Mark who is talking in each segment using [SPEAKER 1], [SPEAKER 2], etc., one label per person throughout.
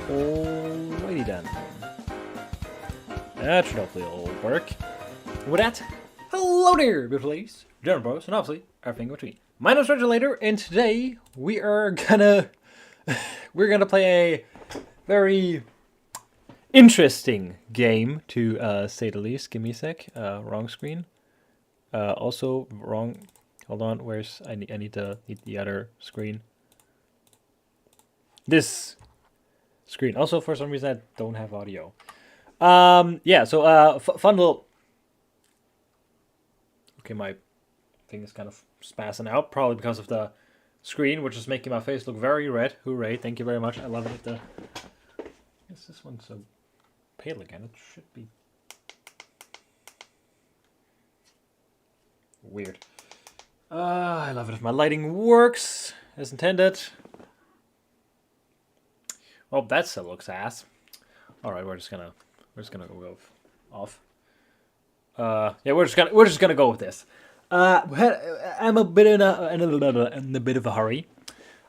[SPEAKER 1] Alrighty then. That should hopefully all work. With that, hello there, beautiful ladies, gentlemen, bros, and obviously everything in between. My name is Regulator, and today we are gonna play a very interesting game, to say the least. Give me a sec. Wrong screen. Also wrong. Hold on. Where's I need the other screen. This screen. Also, for some reason, I don't have audio. Yeah. So fun little. Okay, my thing is kind of spazzing out, probably because of the screen, which is making my face look very red. Hooray! Thank you very much. I love it. Is this one so pale again? It should be weird. I love it if my lighting works as intended. Well, that still looks ass. All right, we're just gonna go off. Yeah, we're just gonna go with this. I'm a bit in a bit of a hurry,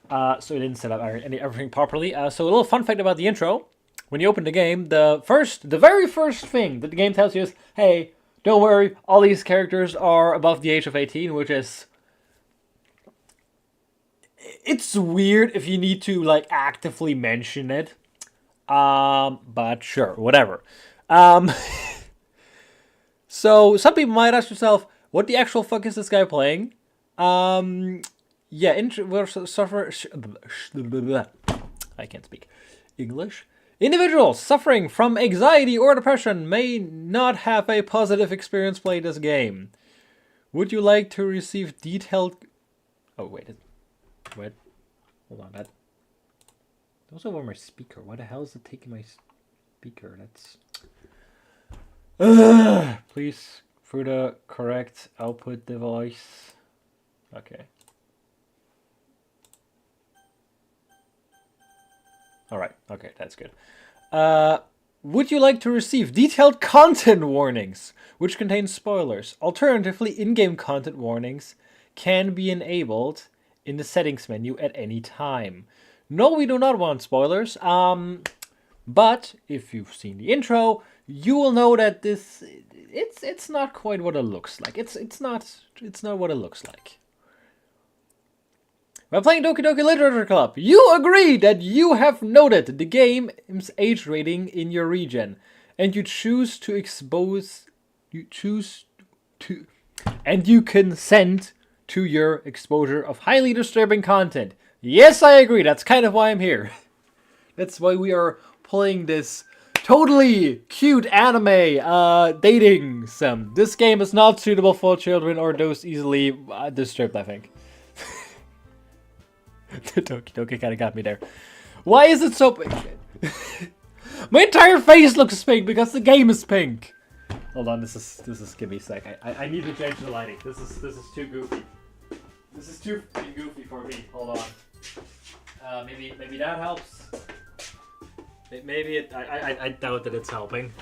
[SPEAKER 1] so I didn't set up everything properly. So a little fun fact about the intro: when you open the game, the very first thing that the game tells you is, "Hey, don't worry, all these characters are above the age of 18," which is. It's weird if you need to like actively mention it, but sure, whatever. So some people might ask yourself, what the actual fuck is this guy playing? Yeah, I can't speak English. Individuals suffering from anxiety or depression may not have a positive experience playing this game. Would you like to receive detailed... Oh, wait. What? Hold on, that was over my speaker. Why the hell is it taking my speaker? That's... Please, through the correct output device. Okay. Alright, okay, that's good. Would you like to receive detailed content warnings, which contain spoilers? Alternatively, in-game content warnings can be enabled in the settings menu at any time. No, we do not want spoilers. But if you've seen the intro, you will know that it's not quite what it looks like. It's not what it looks like. While playing Doki Doki Literature Club, you agree that you have noted the game's age rating in your region, and you consent to your exposure of highly disturbing content. Yes, I agree. That's kind of why I'm here. That's why we are playing this totally cute anime dating sim. This game is not suitable for children or those easily disturbed, I think. Doki kind of got me there. Why is it so pink? My entire face looks pink because the game is pink. Hold on, this is give me a sec. I need to change the lighting. This is too goofy. This is too goofy for me. Hold on. Maybe that helps. Maybe it. I doubt that it's helping.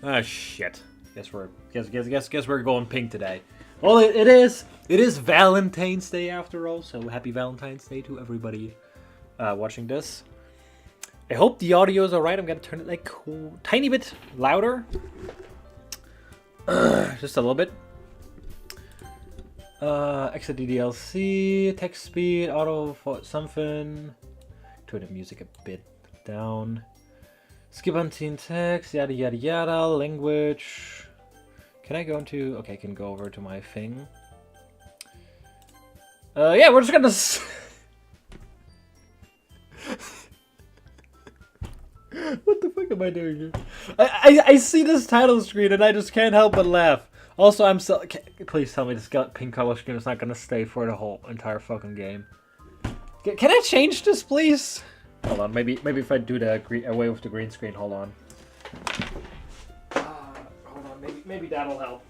[SPEAKER 1] Ah shit. Guess we're going pink today. Well, it is. It is Valentine's Day after all. So happy Valentine's Day to everybody watching this. I hope the audio is alright. I'm gonna turn it like tiny bit louder. Just a little bit. Exit DDLC, text speed, auto something. Turn the music a bit down. Skip on teen text, yada yada yada. Language. Can I go into? Okay, I can go over to my thing. Yeah, we're just gonna. What the fuck am I doing here? I see this title screen and I just can't help but laugh. Also, I'm so. Please tell me this pink color screen is not gonna stay for the whole entire fucking game. Can I change this, please? Hold on, maybe if I do the away with the green screen. Hold on. Hold on, maybe that'll help.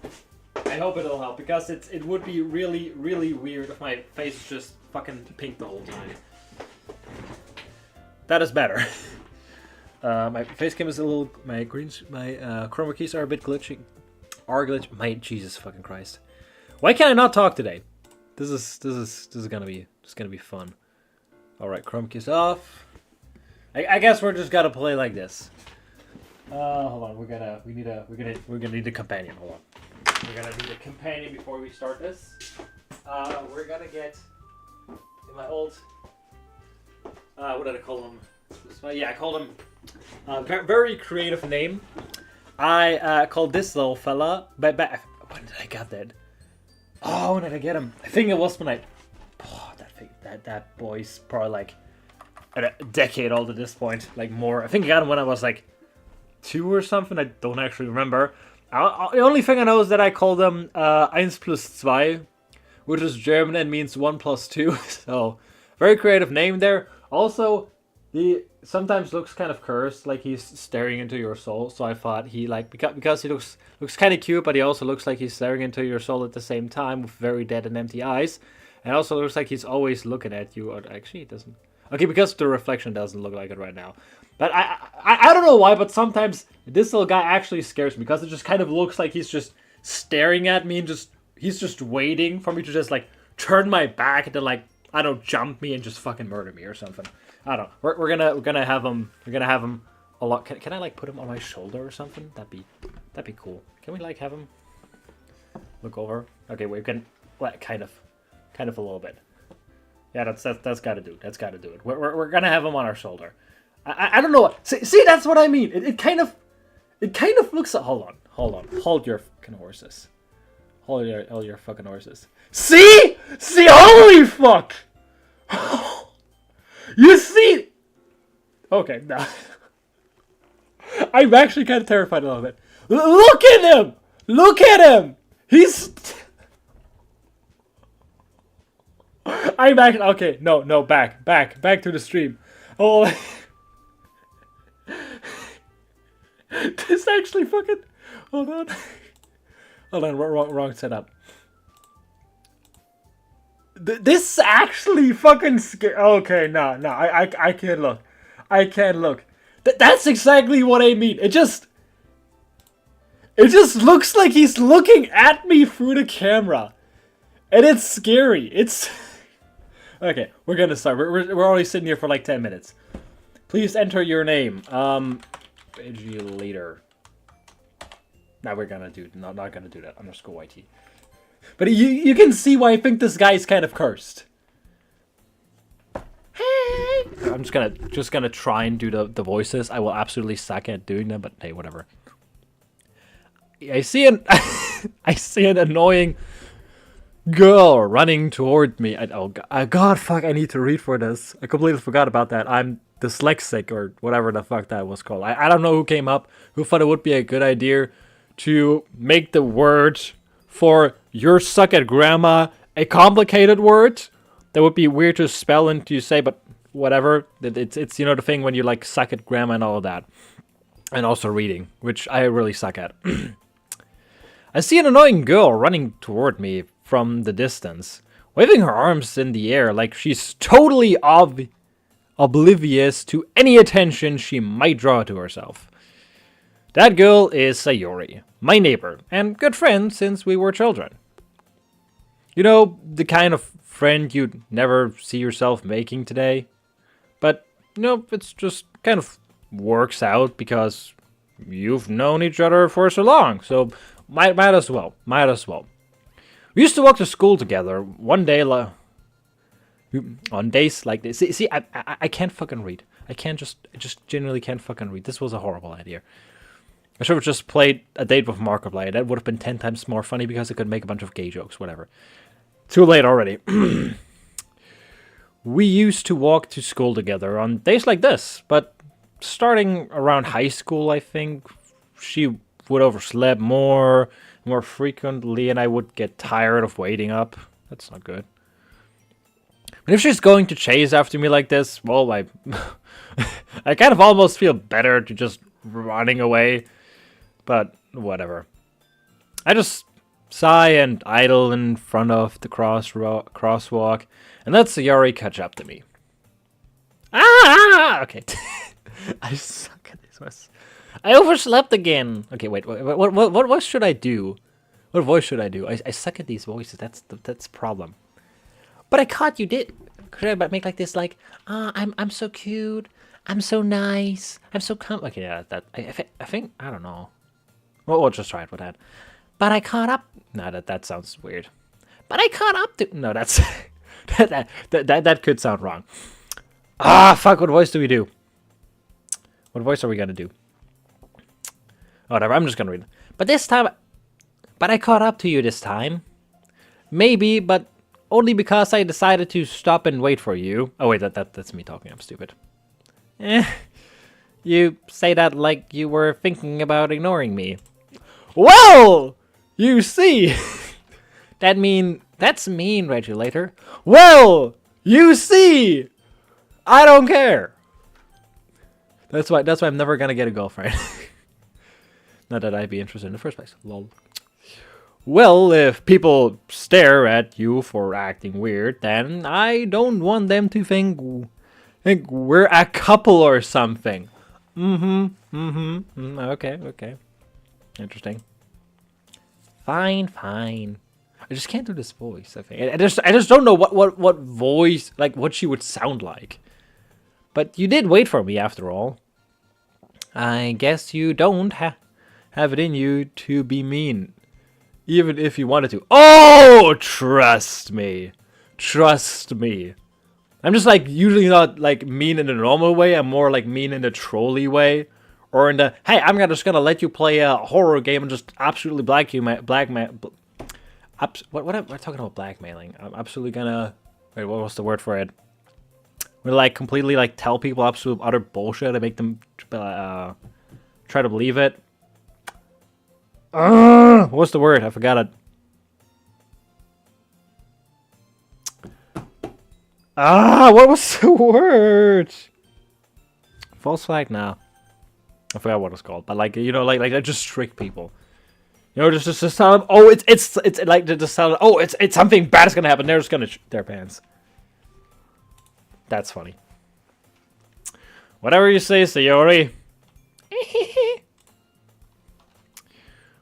[SPEAKER 1] I hope it'll help because it would be really weird if my face is just fucking pink the whole time. That is better. My face cam is a little. My chroma keys are a bit glitchy. My Jesus fucking Christ! Why can't I not talk today? This is gonna be fun. All right, chroma keys off. I guess we're just gonna play like this. Hold on. We're gonna need a companion. Hold on. We're gonna need a companion before we start this. We're gonna get in my old. What did I call him? Yeah, I called him. Very creative name. I called this little fella. When did I get that? Oh, when did I get him? I think it was when I. Oh, that boy's probably like a decade old at this point, like more. I think I got him when I was like 2 or something. I don't actually remember. The only thing I know is that I called him 1 plus 2, which is German and means 1 plus 2. So very creative name there. Also, he sometimes looks kind of cursed, like he's staring into your soul. So I thought he like because he looks kind of cute, but he also looks like he's staring into your soul at the same time with very dead and empty eyes. And it also looks like he's always looking at you. Or actually, it doesn't. Okay, because the reflection doesn't look like it right now. But I don't know why, but sometimes this little guy actually scares me because it just kind of looks like he's just staring at me and he's just waiting for me to just like turn my back and then like I don't jump me and just fucking murder me or something. I don't know. We're gonna have him a lot. Can I like put him on my shoulder or something? That'd be cool. Can we like have him look over? Okay, we can like kind of a little bit. Yeah, that's gotta do. That's gotta do it. We're gonna have him on our shoulder. I don't know what. See, that's what I mean. It kind of looks. Hold on. Hold your fucking horses. Hold your fucking horses. See, holy fuck. You see? Okay, no. I'm actually kind of terrified a little bit. Look at him! Look at him! He's. I'm actually okay. No, back to the stream. Oh, this actually fucking. Hold on, wrong setup. This actually fucking okay, no, I can't look. I can't look. That's exactly what I mean. It just looks like he's looking at me through the camera. And it's scary. It's okay, we're gonna start. We're already sitting here for like 10 minutes. Please enter your name. Later. Now we're gonna do not gonna do that. Underscore YT. But you can see why I think this guy is kind of cursed. Hey! I'm just gonna try and do the voices. I will absolutely suck at doing them, but hey, whatever. I see an I see an annoying girl running toward me. Oh god, fuck! I need to read for this. I completely forgot about that. I'm dyslexic or whatever the fuck that was called. I don't know who came up, who thought it would be a good idea to make the word for "you're suck at grammar" a complicated word that would be weird to spell and to say, but whatever. It's the thing when you like suck at grammar and all of that. And also reading, which I really suck at. I see an annoying girl running toward me from the distance, waving her arms in the air like she's totally oblivious to any attention she might draw to herself. That girl is Sayori, my neighbor, and good friend since we were children. You know, the kind of friend you'd never see yourself making today? But, it's just kind of works out because you've known each other for so long, so might as well. We used to walk to school together one day on days like this. See, I can't fucking read. I just genuinely can't fucking read. This was a horrible idea. I should have just played A Date with Markiplier. That would have been 10 times more funny because I could make a bunch of gay jokes, whatever. Too late already. We used to walk to school together on days like this, but starting around high school, I think, she would oversleep more frequently, and I would get tired of waiting up. That's not good. But if she's going to chase after me like this, well, I kind of almost feel better to just running away. But whatever. I just sigh and idle in front of the crosswalk, and let Sayori catch up to me. Ah! Okay. I suck at this. I overslept again. Okay, wait. What should I do? What voice should I do? I suck at these voices. That's the problem. But I caught you did. Could I make like this? Like, I'm so cute. I'm so nice. I'm so Okay, yeah. I think I don't know. Well, we'll just try it with that. But I caught up. No, that sounds weird. But I caught up to. No, that's that could sound wrong. Fuck. What voice do we do? What voice are we gonna do? Whatever. I'm just gonna read. But I caught up to you this time. Maybe, but only because I decided to stop and wait for you. Oh wait, that's me talking. I'm stupid. You say that like you were thinking about ignoring me. Well, you see, that's mean, Regulator. Well, you see, I don't care. That's why I'm never gonna get a girlfriend. Not that I'd be interested in the first place. Lol. Well, if people stare at you for acting weird, then I don't want them to think we're a couple or something. Okay. Interesting. Fine. I just can't do this voice. I think I just don't know what voice, like what she would sound like. But you did wait for me after all. I guess you don't have it in you to be mean, even if you wanted to. Oh, trust me. I'm just like usually not like mean in a normal way. I'm more like mean in a trolly way, or in the hey, I'm just gonna let you play a horror game and just absolutely blackmail. What am I talking about blackmailing? I'm absolutely gonna wait. What was the word for it? We like completely like tell people absolute utter bullshit and make them try to believe it. What's the word? I forgot it. What was the word? False flag? Nah. I forgot what it's called. But like, like just trick people. Just tell them, oh, it's like just tell them, oh, it's something bad is gonna happen. They're just gonna shit their pants. That's funny. Whatever you say, Sayori.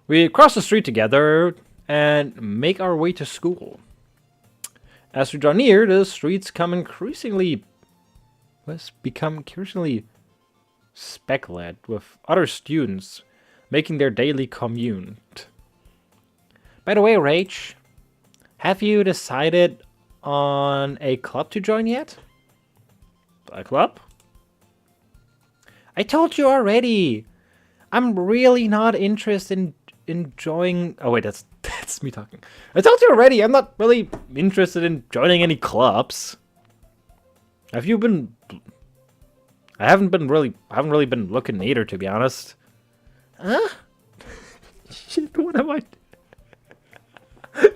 [SPEAKER 1] We cross the street together and make our way to school. As we draw near, the streets become increasingly specklet with other students making their daily commute. By the way, Rach, have you decided on a club to join yet? A club? I told you already. I'm really not interested in enjoying. Oh wait, that's me talking. I told you already. I'm not really interested in joining any clubs. Have you been I haven't really been looking either, to be honest. Huh? Shit, what am I?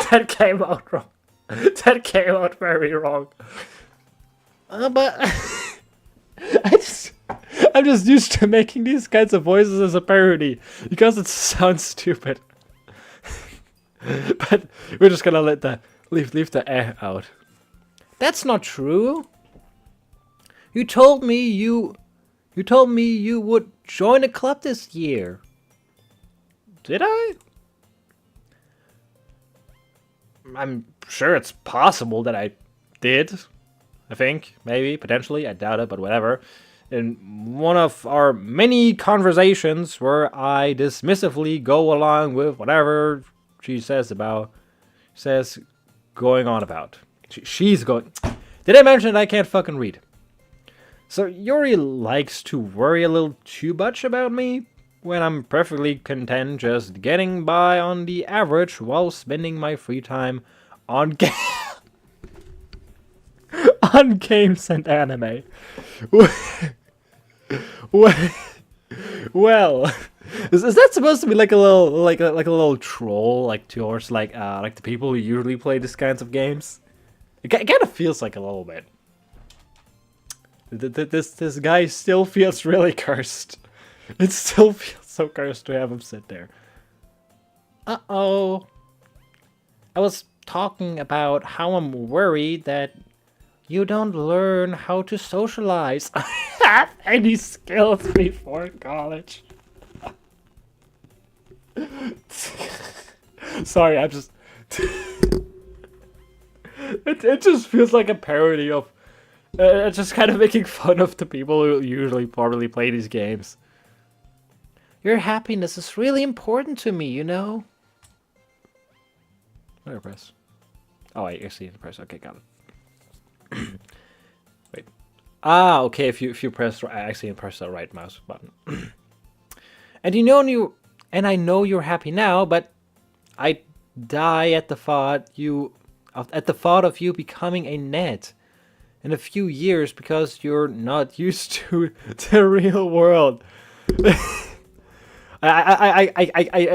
[SPEAKER 1] That came out wrong. That came out very wrong. But I'm just used to making these kinds of voices as a parody because it sounds stupid. But we're just gonna leave the eh out. That's not true. You told me you would join a club this year. Did I? I'm sure it's possible that I did. I think, maybe, potentially. I doubt it, but whatever. In one of our many conversations where I dismissively go along with whatever she says going on about. She's going... Did I mention that I can't fucking read? So Yuri likes to worry a little too much about me when I'm perfectly content just getting by on the average while spending my free time on on games and anime. Well, is that supposed to be like a little like a little troll like towards like the people who usually play these kinds of games? It kind of feels like a little bit. This guy still feels really cursed. It still feels so cursed to have him sit there. Uh-oh. I was talking about how I'm worried that you don't learn how to socialize. Have any skills before college. Sorry, I'm just... it just feels like a parody of... just kind of making fun of the people who usually probably play these games. Your happiness is really important to me, you know? What did I press? Oh, I see the press. Okay, got it. Wait. Ah, okay. If you press, I actually press the right mouse button. And I know you're happy now, but I die at the thought of you becoming a net in a few years because you're not used to the real world. I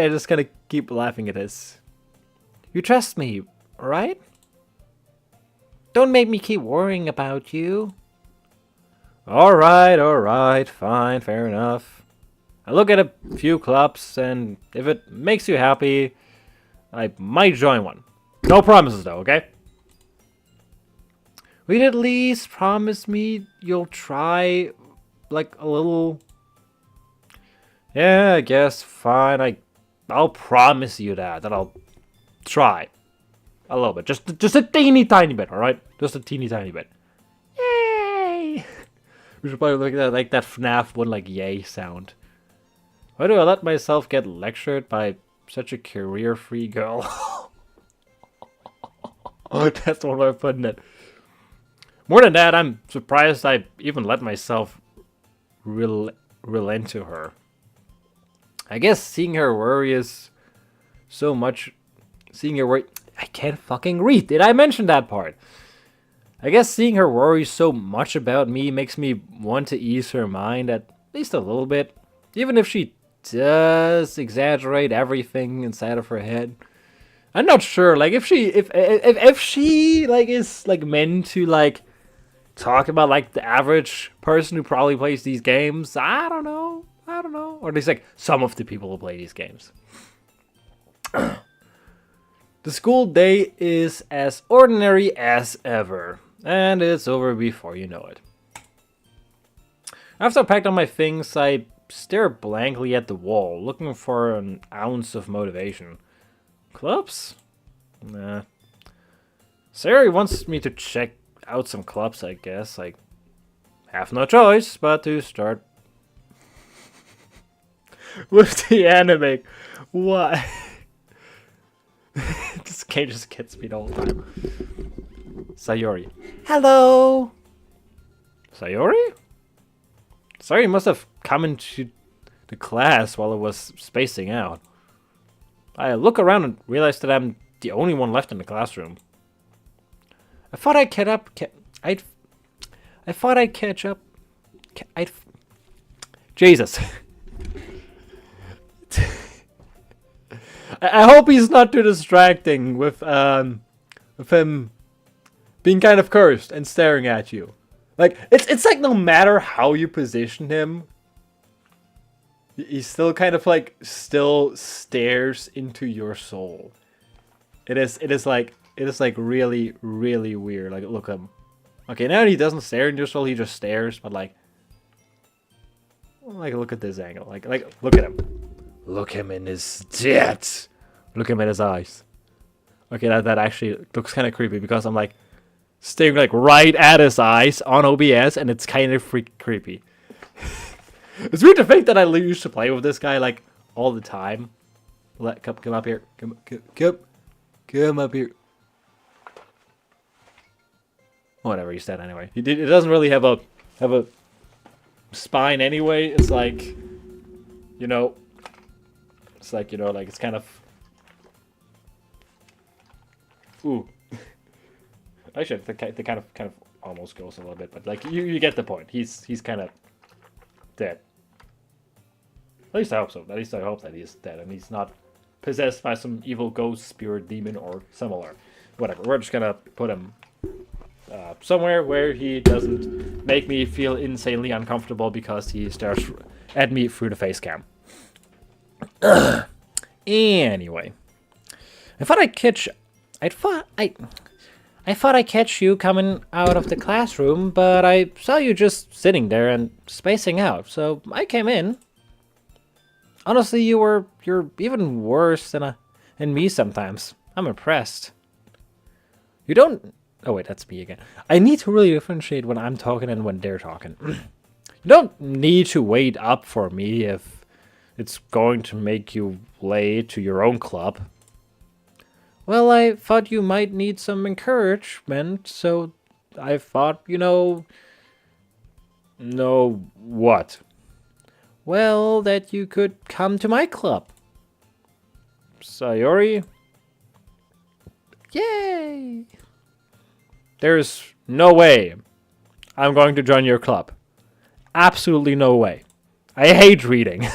[SPEAKER 1] just gonna keep laughing at this. You trust me, right? Don't make me keep worrying about you. Alright, fine, fair enough. I look at a few clubs, and if it makes you happy, I might join one. No promises though, okay? Will you at least promise me you'll try, like, a little... Yeah, I guess, fine, I'll promise you that I'll try. A little bit. Just a teeny tiny bit, alright? Just a teeny tiny bit. Yay! We should probably look at like that FNAF one like yay sound. Why do I let myself get lectured by such a career-free girl? Oh, that's one way of putting it. More than that, I'm surprised I even let myself relent to her. I guess seeing her worry is so much... Seeing her worry... I can't fucking read. Did I mention that part? I guess seeing her worry so much about me makes me want to ease her mind at least a little bit. Even if she does exaggerate everything inside of her head. I'm not sure. Like if she like is like meant to like talk about like the average person who probably plays these games. I don't know. Or at least like some of the people who play these games. The school day is as ordinary as ever, and it's over before you know it. After I packed up my things, I stare blankly at the wall, looking for an ounce of motivation. Clubs? Nah. Sari wants me to check out some clubs, I guess. I have no choice but to start with the anime. Why? This game just gets me the whole time. Sayori. Hello! Sayori? Sayori must have come into the class while I was spacing out. I look around and realize that I'm the only one left in the classroom. I thought I'd catch up. Jesus. I hope he's not too distracting with him being kind of cursed and staring at you. Like it's like no matter how you position him, he still kind of like still stares into your soul. It is like really really weird. Like look at him. Okay, now he doesn't stare into your soul, he just stares, but like look at this angle. Like look at him. Look him in his jets. Look him in his eyes. Okay, that actually looks kind of creepy because I'm like staring like right at his eyes on OBS, and it's kind of creepy. It's weird to think that I used to play with this guy like all the time. Come up here. Come up here. Whatever he said anyway. It doesn't really have a spine anyway. It's like, you know, like it's kind of. Ooh. Actually, the kind of almost goes a little bit, but like you get the point. He's kind of dead. At least I hope so. At least I hope that he's dead and he's not possessed by some evil ghost, spirit, demon, or similar. Whatever. We're just gonna put him somewhere where he doesn't make me feel insanely uncomfortable because he stares at me through the face cam. Anyway, I thought I'd catch you coming out of the classroom, but I saw you just sitting there and spacing out, so I came in. Honestly, you're even worse than me sometimes. I'm impressed. You don't... Oh wait, that's me again. I need to really differentiate when I'm talking and when they're talking. You don't need to wait up for me if it's going to make you late to your own club. Well, I thought you might need some encouragement, so I thought, know what? Well, that you could come to my club. Sayori? Yay! There's no way I'm going to join your club. Absolutely no way. I hate reading.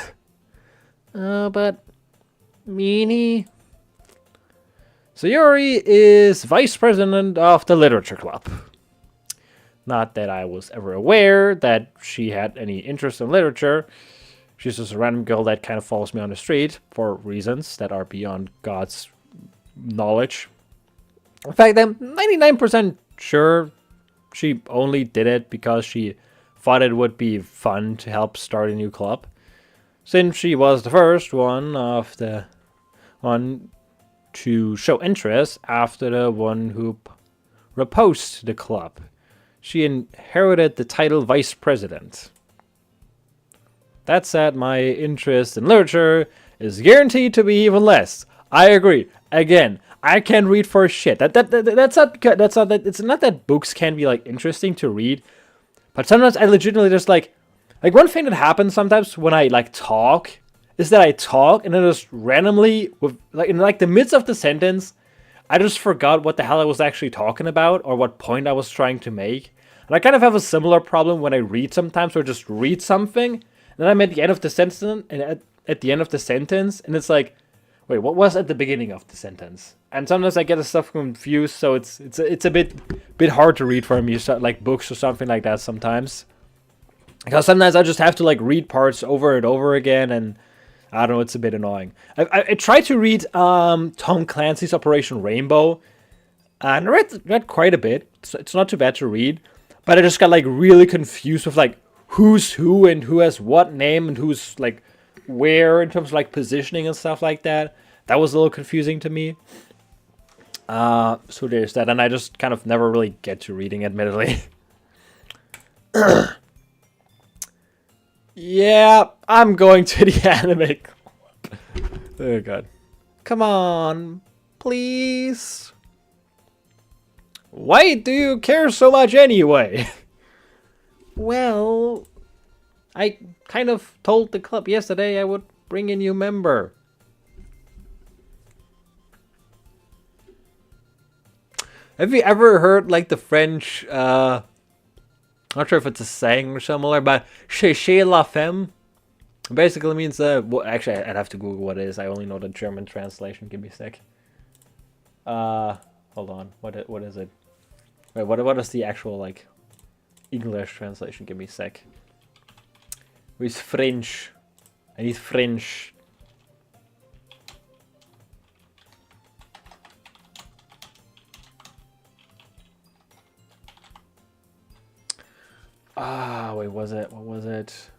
[SPEAKER 1] But Meanie... Sayori is vice president of the literature club. Not that I was ever aware that she had any interest in literature. She's just a random girl that kind of follows me on the street for reasons that are beyond God's knowledge. In fact, I'm 99% sure she only did it because she thought it would be fun to help start a new club. Since she was the first one to show interest after the one who proposed the club. She inherited the title vice president. That said, my interest in literature is guaranteed to be even less. I agree. Again, I can't read for shit. It's not that books can be like interesting to read, but sometimes I legitimately just like one thing that happens sometimes when I like talk is that I talk and then just randomly with like in like the midst of the sentence, I just forgot what the hell I was actually talking about or what point I was trying to make. And I kind of have a similar problem when I read sometimes, or just read something, and then I'm at the end of the sentence, and at the end of the sentence, and it's like, wait, what was at the beginning of the sentence? And sometimes I get the stuff confused, so it's a bit hard to read for me, like books or something like that sometimes. Because sometimes I just have to like read parts over and over again, and I don't know, it's a bit annoying. I tried to read Tom Clancy's Operation Rainbow, and I read quite a bit. It's not too bad to read, but I just got like really confused with like who's who and who has what name and who's like where in terms of like positioning and stuff like that. That was a little confusing to me. So there's that, and I just kind of never really get to reading, admittedly. Yeah, I'm going to the anime club. Oh god. Come on, please. Why do you care so much anyway? Well, I kind of told the club yesterday I would bring a new member. Have you ever heard like the French, not sure if it's a saying or similar, but "Cherchez la femme," Basically means, actually, I'd have to Google what it is. I only know the German translation. Give me a sec. Hold on. What is it? Wait, what is the actual, like, English translation? Give me a sec. Where's French? I need French. Wait, what was it?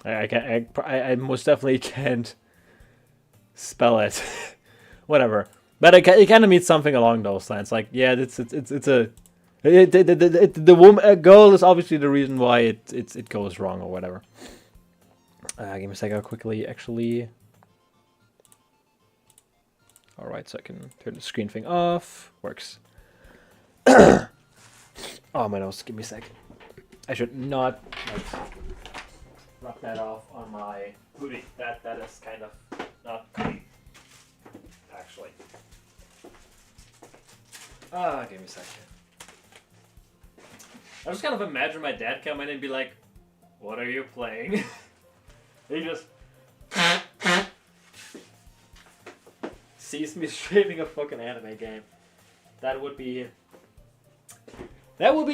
[SPEAKER 1] I most definitely can't spell it. Whatever. But it kind of means something along those lines. Like, yeah, the woman girl is obviously the reason why it goes wrong or whatever. Give me a second, I'll quickly actually. All right, so I can turn the screen thing off. Works. Oh, my nose. Give me a sec. I should not rub that off on my hoodie. That is kind of not clean, actually. Give me a second. I just kind of imagine my dad come in and be like, "What are you playing?" He just sees me streaming a fucking anime game. That would be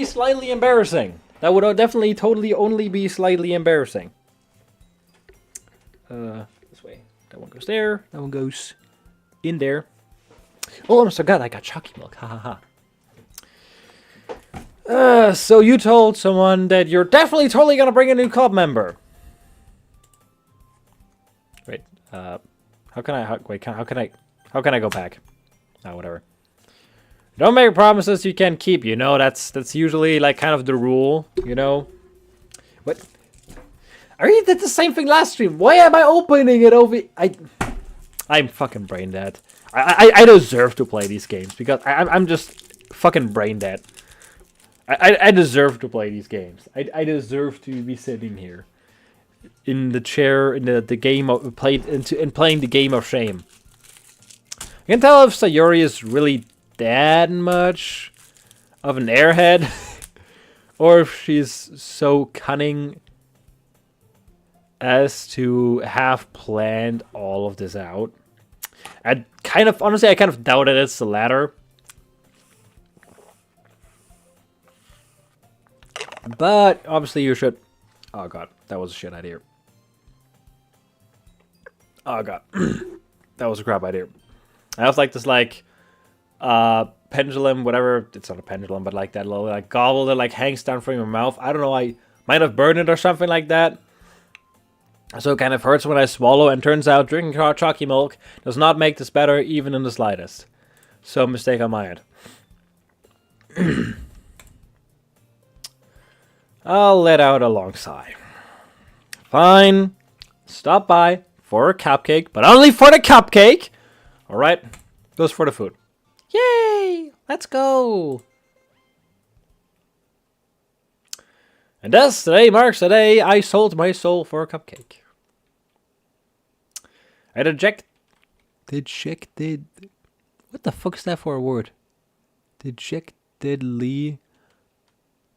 [SPEAKER 1] slightly embarrassing. That would definitely totally only be slightly embarrassing. This way. That one goes there. That one goes in there. Oh, I'm so glad I got chalky milk. Ha ha ha. So you told someone that you're definitely totally gonna bring a new club member. Wait. How can I go back? Oh, whatever. Don't make promises you can't keep. You know, that's usually like kind of the rule. You know. What? I already did the same thing last stream. Why am I opening it over? I'm fucking brain dead. I deserve to play these games because I'm just fucking brain dead. I deserve to play these games. I deserve to be sitting here in the chair in the game of playing the game of shame. I can tell if Sayori is really that much of an airhead or if she's so cunning as to have planned all of this out. Honestly, I kind of doubt that it's the latter. But obviously you should. Oh god, that was a shit idea. Oh god, that was a crap idea. I have like this pendulum, whatever. It's not a pendulum, but like that little like gobble that like hangs down from your mouth. I don't know. I might have burned it or something like that. So it kind of hurts when I swallow. And turns out drinking chalky milk does not make this better, even in the slightest. So mistake on my end. I'll let out a long sigh. Fine. Stop by for a cupcake, but only for the cupcake. All right. Goes for the food. Yay! Let's go. And thus, today marks the day I sold my soul for a cupcake. I dejected. What the fuck is that for a word? Dejectedly.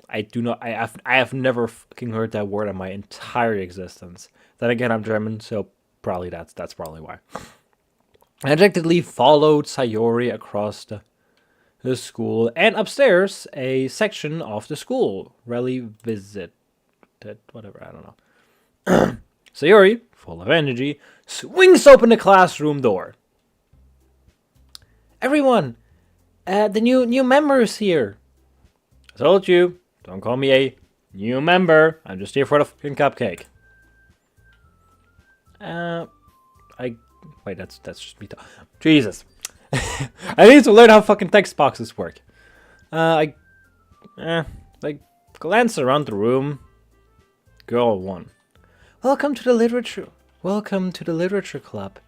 [SPEAKER 1] I do not. I have never fucking heard that word in my entire existence. Then again, I'm German, so probably that's probably why. I dejectedly followed Sayori across the school and upstairs a section of the school. Really visited, whatever, I don't know. Sayori, full of energy, swings open the classroom door. Everyone, the new member is here. I told you, don't call me a new member. I'm just here for the fucking cupcake. Wait, that's just me. Jesus. I need to learn how fucking text boxes work. I glance around the room. Girl 1. Welcome to the literature club.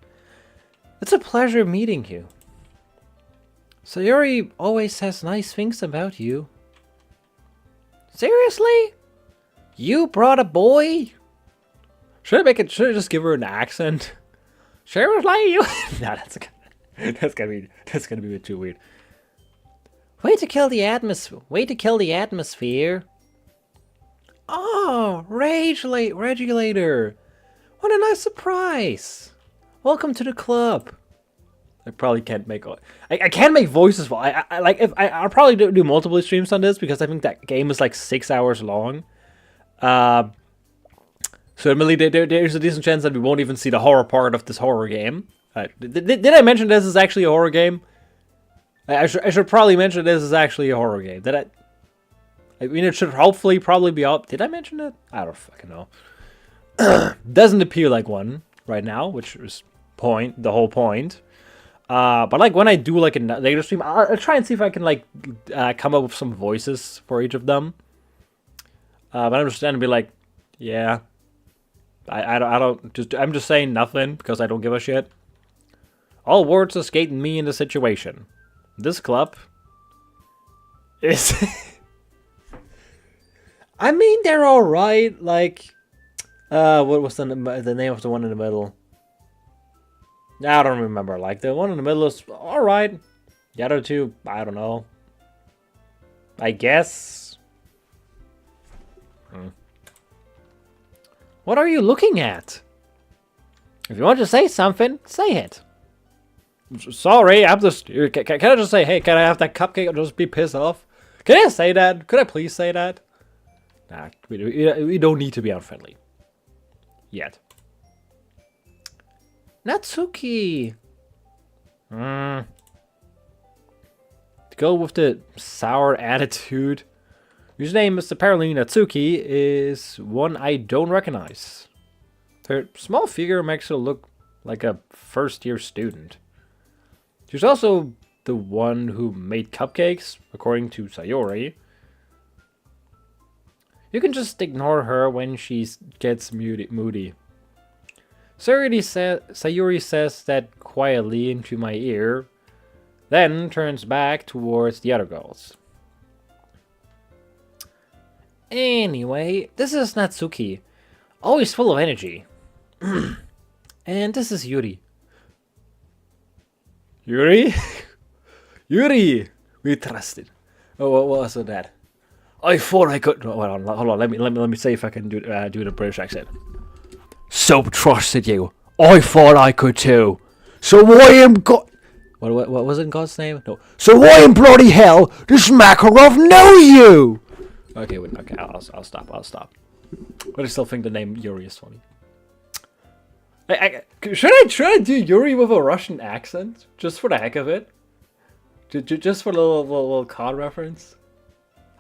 [SPEAKER 1] It's a pleasure meeting you. Sayori always says nice things about you. Seriously? You brought a boy? Should I just give her an accent? Seriously, you? No, that's okay. That's gonna be a bit too weird.
[SPEAKER 2] Way to kill the atmosphere. Way to kill the atmosphere. Oh, Regulator. What a nice surprise. Welcome to the club.
[SPEAKER 1] I probably can't make. I can make voices. I like if I'll probably do multiple streams on this because I think that game is like 6 hours long. So admittedly, there's a decent chance that we won't even see the horror part of this horror game. Did I mention this is actually a horror game? I should probably mention this is actually a horror game. Did I? I mean, it should hopefully probably be up. Did I mention it? I don't fucking know. Doesn't appear like one right now, which is the whole point. But like when I do like a later stream, I'll try and see if I can like come up with some voices for each of them. But I'm just going to be like, yeah, I'm just saying nothing because I don't give a shit. All words escaped me in the situation. This club is. I mean, they're all right. Like, what was the name of the one in the middle? I don't remember. Like, the one in the middle is all right. The other two, I don't know. I guess.
[SPEAKER 2] What are you looking at? If you want to say something, say it.
[SPEAKER 1] Sorry, I'm just. Can I just say, hey, can I have that cupcake or just be pissed off? Can I say that? Could I please say that? Nah, we don't need to be unfriendly. Yet.
[SPEAKER 2] Natsuki.
[SPEAKER 1] To go with the sour attitude. Whose name is apparently Natsuki is one I don't recognize. Her small figure makes her look like a first-year student. She's also the one who made cupcakes, according to Sayori. You can just ignore her when she gets moody. Sayori says that quietly into my ear, then turns back towards the other girls.
[SPEAKER 2] Anyway, this is Natsuki, always full of energy. And this is Yuri.
[SPEAKER 1] Yuri? Yuri! We trusted. Oh, what was that? I thought I could. Hold on. Let me see if I can do the British accent. So trusted you. I thought I could too. So why am God? What was in God's name? No. So why in bloody hell does Makarov know you? Okay, wait. Okay, I'll stop. But I still think the name Yuri is funny. Should I try to do Yuri with a Russian accent just for the heck of it? Just for the little card reference.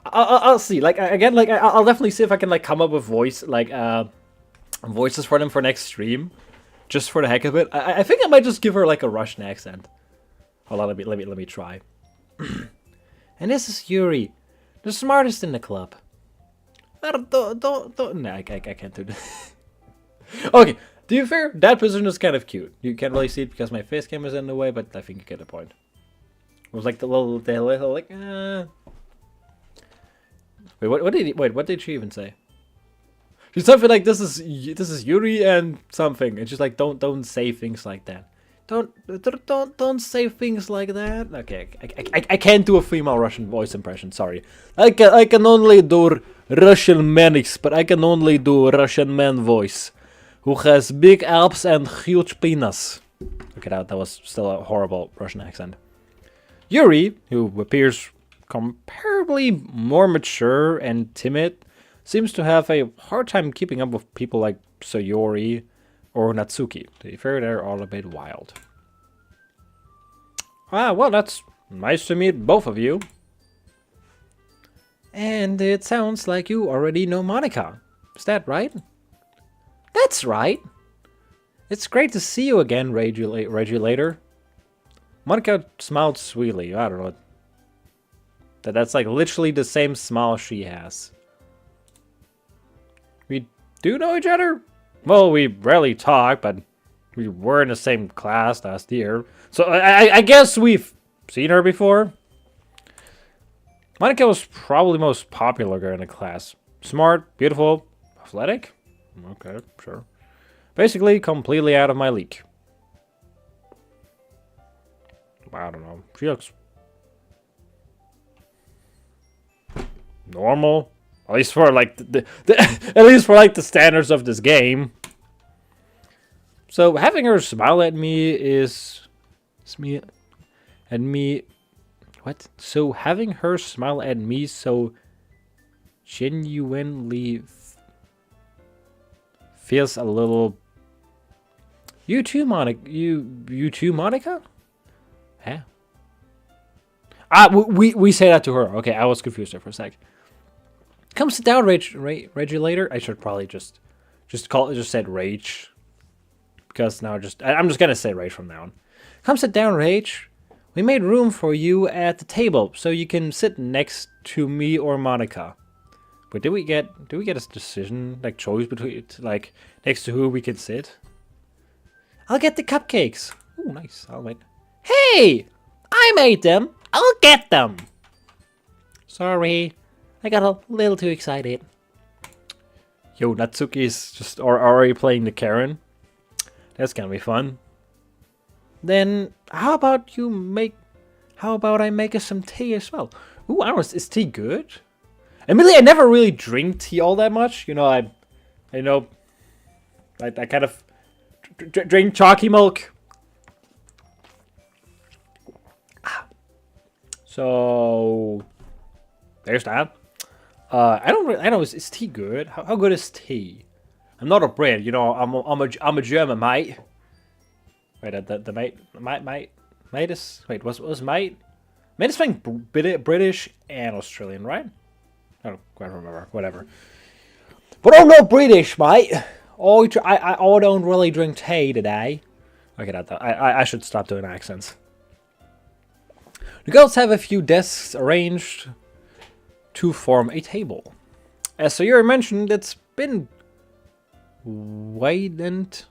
[SPEAKER 1] I'll see. Like again, like I'll definitely see if I can like come up with voices for them for next stream, just for the heck of it. I think I might just give her like a Russian accent. Hold on, let me try.
[SPEAKER 2] And this is Yuri, the smartest in the club.
[SPEAKER 1] Don't. Nah, I can't do that. Okay, to be fair, that position is kind of cute. You can't really see it because my face cam is in the way, but I think you get the point. It was like the little like. Wait, what did she even say? She's something like this is Yuri and something, and she's like don't say things like that. Don't say things like that. Okay, I can't do a female Russian voice impression. Sorry, I can only do Russian manics, but I can only do Russian man voice, who has big abs and huge penis. Okay, that was still a horrible Russian accent. Yuri, who appears comparably more mature and timid, seems to have a hard time keeping up with people like Sayori or Natsuki. To be fair, they're all a bit wild. Ah, well, that's nice to meet both of you.
[SPEAKER 2] And it sounds like you already know Monica. Is that right? That's right.
[SPEAKER 1] It's great to see you again, Regulator. Monica smiled sweetly. I don't know. That's like literally the same smile she has. We do know each other? Well, we rarely talk, but we were in the same class last year. So I guess we've seen her before. Monica was probably the most popular girl in the class. Smart, beautiful, athletic? Okay, sure. Basically, completely out of my league.
[SPEAKER 2] I don't know. She looks normal. At least for like at least for like the standards of this game. So having her smile at me is me and me. What? So having her smile at me so genuinely feels a little. You too, Monica. You too, Monica. Huh? We say that to her. Okay, I was confused there for a sec. Come sit down, Regulator. I should probably just said Rage, because now I'm just gonna say Rage from now on. Come sit down, Rage. We made room for you at the table so you can sit next to me or Monica. But did we get a decision, like choice between like next to who we can sit? I'll get the cupcakes. Ooh, nice. I'll wait. Hey, I made them. I'll get them. Sorry, I got a little too excited. Yo, Natsuki's just already playing the Karen. That's gonna be fun. Then how about I make us some tea as well? Ooh, I don't know, is tea good? Admittedly, I never really drink tea all that much. You know, I kind of drink chalky milk. So there's that. I don't know. Is tea good? How good is tea? I'm not a Brit. You know, I'm a German, mate. Wait, the mate is wait was mate? Mate is playing British and Australian, right? I don't quite remember. Whatever. But I'm not British, mate. I don't really drink tea today. Okay, I should stop doing accents. The girls have a few desks arranged to form a table. As Sayuri mentioned, it's been widened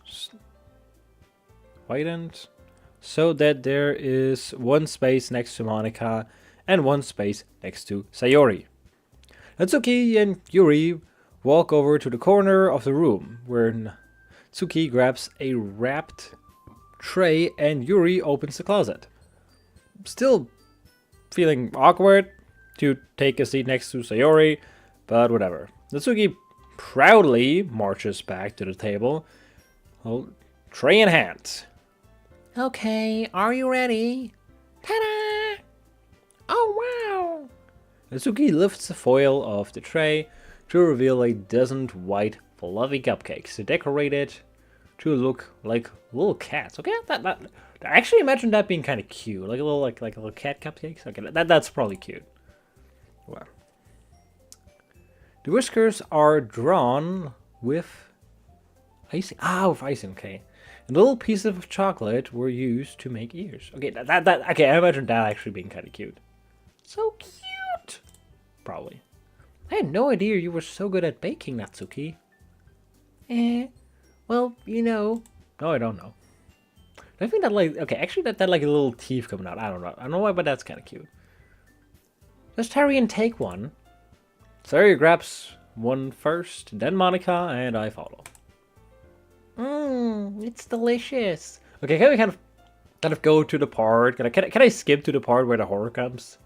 [SPEAKER 2] so that there is one space next to Monica and one space next to Sayori. Natsuki and Yuri walk over to the corner of the room, where Natsuki grabs a wrapped tray and Yuri opens the closet. Still feeling awkward to take a seat next to Sayori, but whatever. Natsuki proudly marches back to the table, tray in hand. Okay, are you ready? Ta-da! Oh wow! Natsuki lifts the foil of the tray to reveal a dozen white fluffy cupcakes decorated to look like little cats. Okay, that I actually imagine that being kind of cute, like a little cat cupcakes. Okay, that's probably cute. Wow. The whiskers are drawn with icing. With icing. Okay, and little pieces of chocolate were used to make ears. Okay, okay, I imagine that actually being kind of cute. So cute. Probably. I had no idea you were so good at baking, Natsuki. Well, you know. No, I don't know. I think that okay, actually that like a little teeth coming out. I don't know why, but that's kind of cute. Let's hurry and take one. Sayori grabs one first, then Monica, and I follow. It's delicious. Okay, can we kind of go to the part? Can I skip to the part where the horror comes?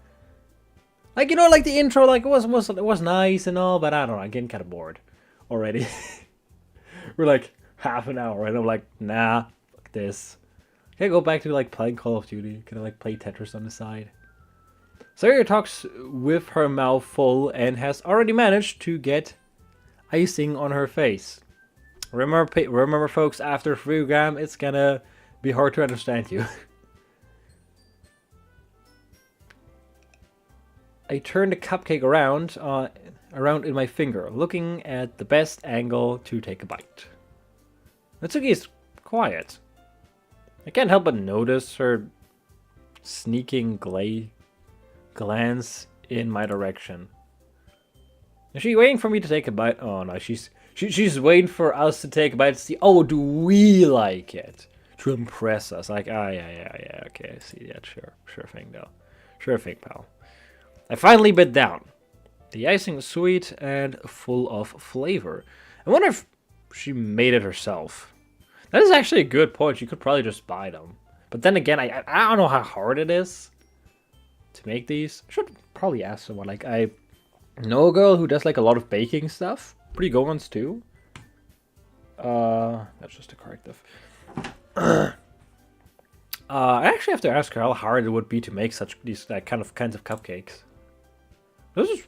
[SPEAKER 2] Like, you know, like the intro, like it was nice and all, but I don't know, I'm getting kind of bored already. We're like half an hour, and I'm like, nah, fuck this. Can I go back to like playing Call of Duty? Can I like play Tetris on the side? Sayori talks with her mouth full and has already managed to get icing on her face. Remember, folks, after Freegram, it's gonna be hard to understand you. I turn the cupcake around in my finger, looking at the best angle to take a bite. Natsuki is quiet. I can't help but notice her sneaking glance in my direction. Is she waiting for me to take a bite? Oh no, she's waiting for us to take a bite to see, oh, do we like it? To impress us. Like, yeah, okay, I see that, sure thing, though. Sure thing, pal. I finally bit down. The icing was sweet and full of flavor. I wonder if she made it herself. That is actually a good point. She could probably just buy them. But then again, I don't know how hard it is to make these. I should probably ask someone. Like, I know a girl who does like a lot of baking stuff. Pretty good ones too. That's just a corrective. I actually have to ask her how hard it would be to make these kinds of cupcakes. This is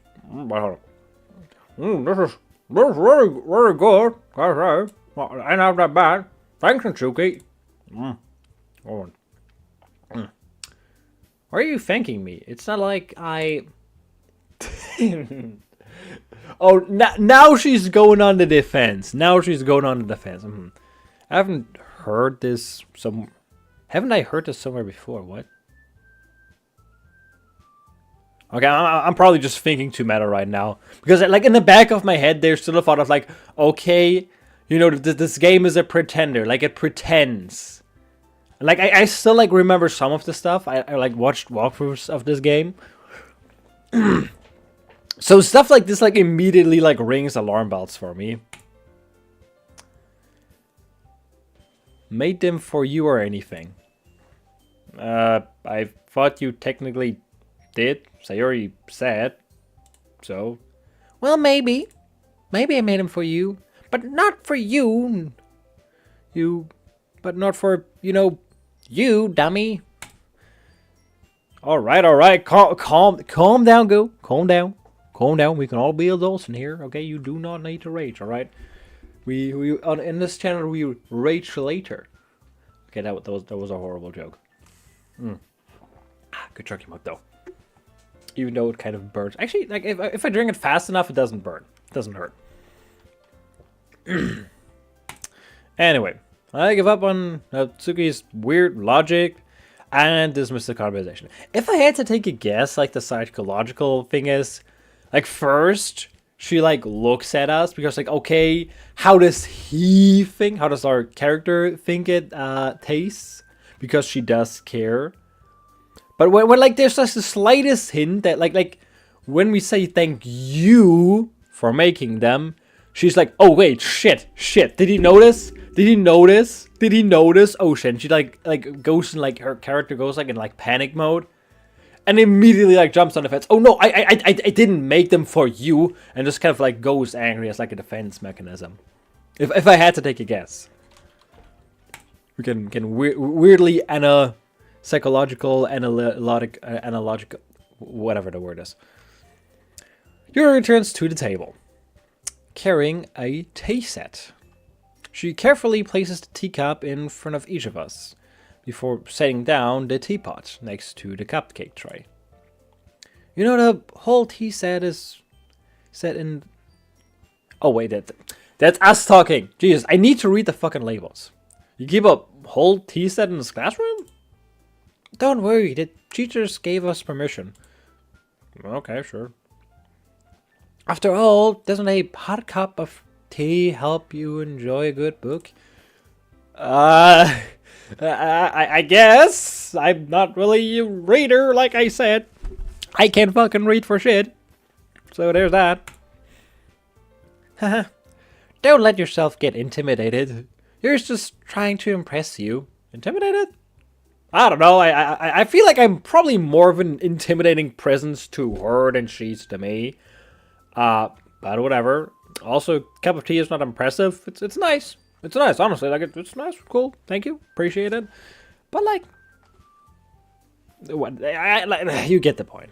[SPEAKER 2] this is very good. Okay, ain't not that bad. Thanks, Suki. Oh. Why are you thanking me? It's not like I. Oh, now she's going on the defense. I haven't heard this Haven't I heard this somewhere before? What? Okay, I'm probably just thinking too meta right now. Because, like, in the back of my head, there's still a thought of, like, okay, you know, this game is a pretender. Like, it pretends. Like, I still, like, remember some of the stuff. I like, watched walkthroughs of this game. So stuff like this, like, immediately, like, rings alarm bells for me. Made them for you or anything? I thought you technically did. Sayori said. So. Well, maybe. Maybe I made them for you. But not for you. But not for, you know, you, dummy. Alright. Calm down, Goo. Calm down. We can all be adults in here, okay? You do not need to rage, alright? In this channel, we rage later. Okay, that was a horrible joke. Good turkey mug, though. Even though it kind of burns. Actually, like, if I drink it fast enough, it doesn't burn. It doesn't hurt. Anyway, I give up on Natsuki's weird logic and dismiss the conversation. If I had to take a guess, like, the psychological thing is, like, first, she, like, looks at us because, like, okay, how does he think? How does our character think it tastes? Because she does care. But when like, there's just the slightest hint that, like, when we say thank you for making them, she's like, oh, wait, shit. Did he notice? Oh, shit. And she, like goes in, like, her character goes, like, in, like, panic mode. And immediately, like, jumps on the fence. Oh, no, I didn't make them for you. And just kind of, like, goes angry as, like, a defense mechanism. If I had to take a guess. We can weirdly psychological, analogical, whatever the word is. Yuri returns to the table, carrying a tea set. She carefully places the teacup in front of each of us, before setting down the teapot next to the cupcake tray. You know, the whole tea set is set in... Oh, wait, that's us talking. Jesus, I need to read the fucking labels. You keep a whole tea set in this classroom? Don't worry, the teachers gave us permission. Okay, sure. After all, doesn't a hot cup of tea help you enjoy a good book? I guess. I'm not really a reader, like I said. I can't fucking read for shit. So there's that. Haha. Don't let yourself get intimidated. You're just trying to impress you. Intimidated? I don't know. I feel like I'm probably more of an intimidating presence to her than she's to me. But whatever. Also, cup of tea is not impressive. It's nice. It's nice, honestly. Like, it's nice, cool. Thank you, appreciate it. But like, what? You get the point,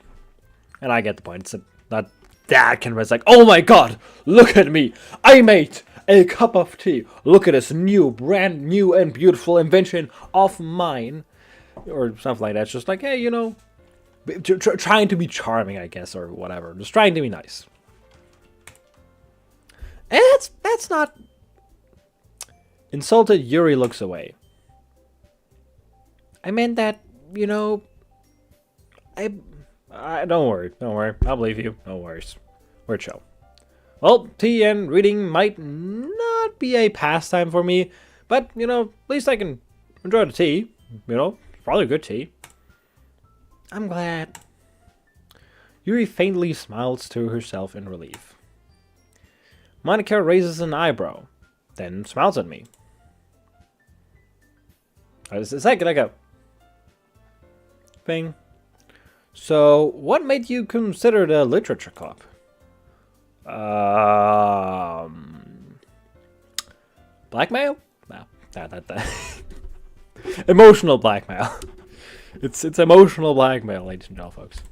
[SPEAKER 2] and I get the point. It's not that convinced. Like, oh my god, look at me! I made a cup of tea. Look at this brand new and beautiful invention of mine, or something like that. It's just like, hey, you know, trying to be charming, I guess, or whatever. Just trying to be nice. And that's not. Insulted, Yuri looks away. I meant that, you know, I don't worry. I'll believe you. No worries. We're chill. Well, tea and reading might not be a pastime for me, but, you know, at least I can enjoy the tea. You know, probably good tea. I'm glad. Yuri faintly smiles to herself in relief. Monica raises an eyebrow, then smiles at me. It's like thing. So, what made you consider the literature club? Blackmail? No, that. Emotional blackmail. It's emotional blackmail, ladies and gentlemen, folks.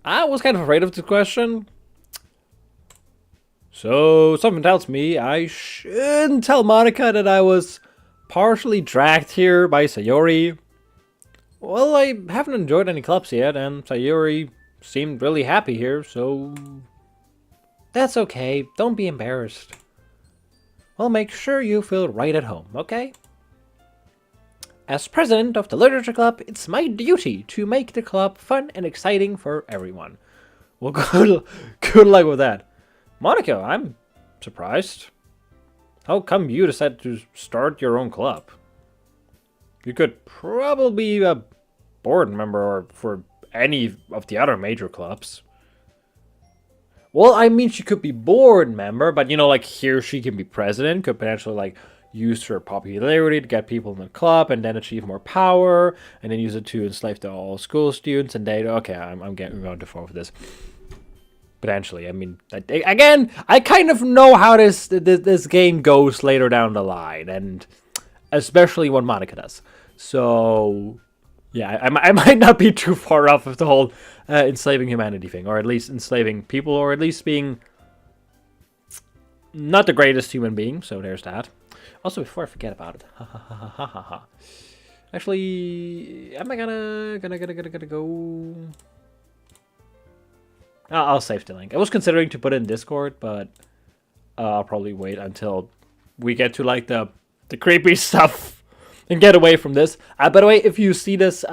[SPEAKER 2] I was kind of afraid of this question. So, something tells me I shouldn't tell Monica that I was partially dragged here by Sayori. Well, I haven't enjoyed any clubs yet, and Sayori seemed really happy here, so... That's okay, don't be embarrassed. Well, make sure you feel right at home, okay? As president of the Literature Club, it's my duty to make the club fun and exciting for everyone. Well, good luck with that. Monica, I'm surprised. How come you decided to start your own club? You could probably be a board member or for any of the other major clubs. Well, I mean, she could be board member, but, you know, like, here she can be president, could potentially, like, use her popularity to get people in the club, and then achieve more power, and then use it to enslave the all school students, and they, okay, I'm getting going too far with this. Potentially, I mean, again, I kind of know how this game goes later down the line, and especially when Monica does. So, yeah, I might not be too far off with the whole enslaving humanity thing, or at least enslaving people, or at least being not the greatest human being, so there's that. Also, before I forget about it, actually, am I gonna go? I'll save the link. I was considering to put it in Discord, but I'll probably wait until we get to like the creepy stuff and get away from this. By the way, if you see this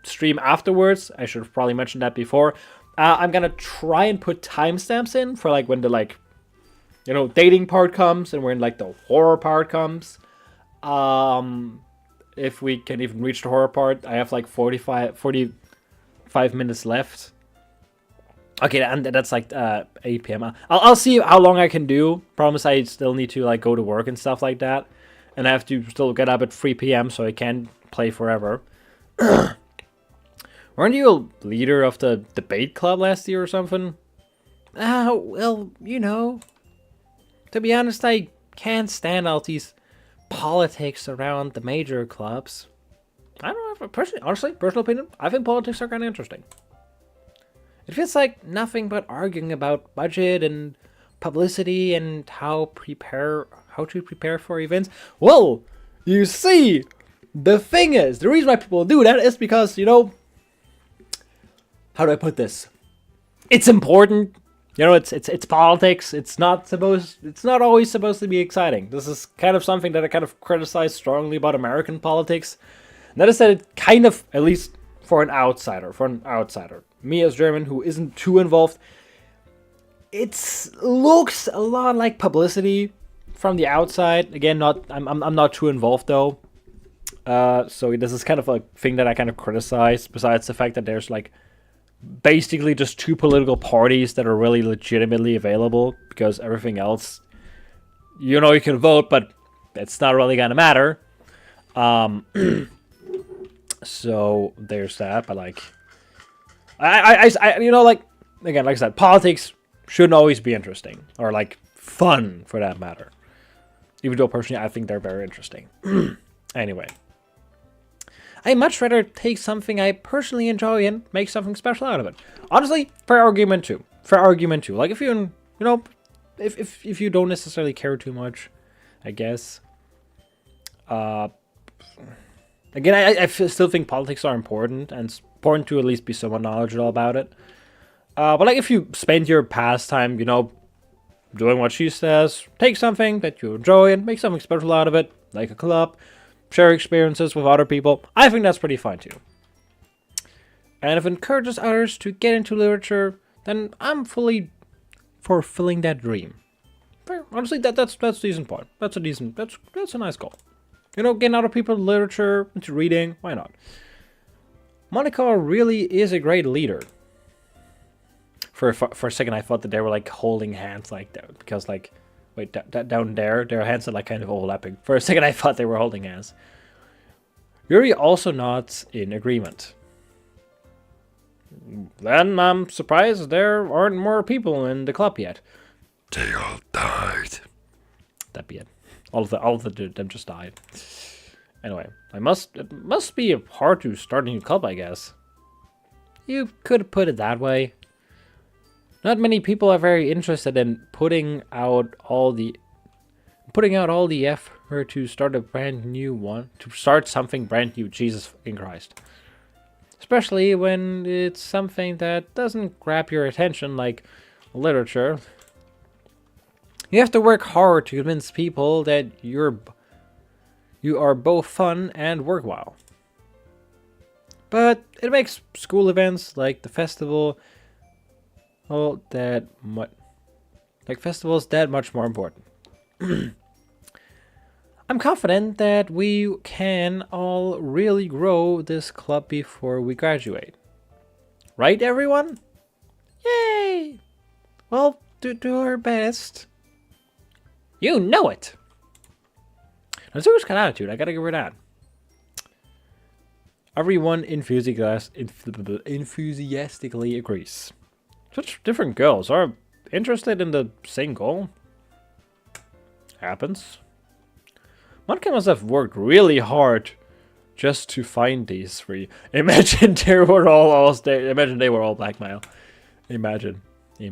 [SPEAKER 2] stream afterwards, I should have probably mentioned that before. I'm gonna try and put timestamps in for like when the like, you know, dating part comes and when like the horror part comes. If we can even reach the horror part, I have like 45 minutes left. Okay, and that's like 8 p.m. I'll see how long I can do. Promise I still need to like go to work and stuff like that. And I have to still get up at 3 p.m. so I can play forever. Weren't you a leader of the debate club last year or something? Well, you know. To be honest, I can't stand all these politics around the major clubs. I don't know, personal opinion, I think politics are kind of interesting. It feels like nothing but arguing about budget and publicity and how to prepare for events. Well, you see, the thing is, the reason why people do that is because, you know, how do I put this? It's important. You know, it's politics. It's not always supposed to be exciting. This is kind of something that I kind of criticize strongly about American politics. And that is that it kind of, at least for an outsider, me as German who isn't too involved, it looks a lot like publicity from the outside. Again, I'm not too involved though. So this is kind of a thing that I kind of criticize, besides the fact that there's like basically just two political parties that are really legitimately available, because everything else, you know, you can vote, but it's not really gonna matter. So there's that, but like, I you know, like, again, like I said, politics shouldn't always be interesting, or like fun for that matter. Even though personally I think they're very interesting. Anyway. I'd much rather take something I personally enjoy and make something special out of it. Honestly, fair argument too. Like if you know, if you don't necessarily care too much, I guess. Again, I still think politics are important, and it's important to at least be somewhat knowledgeable about it. But like if you spend your pastime, you know, doing what she says, take something that you enjoy and make something special out of it, like a club. Share experiences with other people. I think that's pretty fine too. And if it encourages others to get into literature, then I'm fully fulfilling that dream. Honestly, that's a decent point. That's a nice goal. You know, getting other people into literature, into reading, why not? Monica really is a great leader. For a second, I thought that they were like holding hands like that, because like, wait, down there, their hands are like kind of overlapping. For a second, I thought they were holding hands. Yuri also nods in agreement. Then I'm surprised there aren't more people in the club yet. They all died. That'd be it. All of them just died. Anyway, it must be hard to start a new club, I guess. You could put it that way. Not many people are very interested in putting out all the effort to start a brand new one, to start something brand new. Jesus fucking Christ. Especially when it's something that doesn't grab your attention, like literature. You have to work hard to convince people that you are both fun and worthwhile. But it makes school events like the festival festivals that much more important. I'm confident that we can all really grow this club before we graduate. Right, everyone? Yay! Well, do our best. You know it! That's a good attitude, I gotta give her that. Everyone enthusiastically agrees. Such different girls are interested in the same goal. Happens. Monica must have worked really hard just to find these three. Imagine they were all blackmail. Imagine. They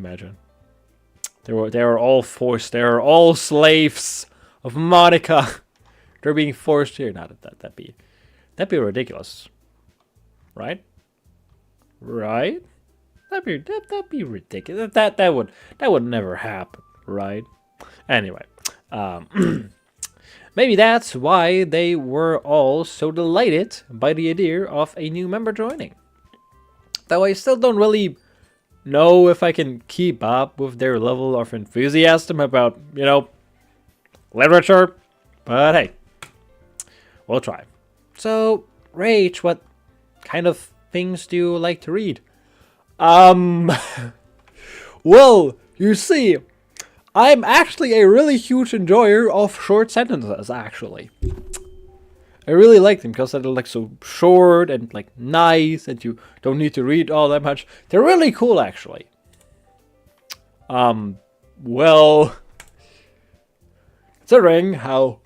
[SPEAKER 2] were all forced. They are all slaves of Monica. They're being forced here. Not that'd be ridiculous. Right? That'd be ridiculous. That would never happen, right? Anyway, maybe that's why they were all so delighted by the idea of a new member joining. Though I still don't really know if I can keep up with their level of enthusiasm about, literature. But hey, we'll try. So, Rach, what kind of things do you like to read? Well, you see, I'm actually a really huge enjoyer of short sentences, actually. I really like them because they're like so short and like nice and you don't need to read all that much. They're really cool, actually. Well, considering how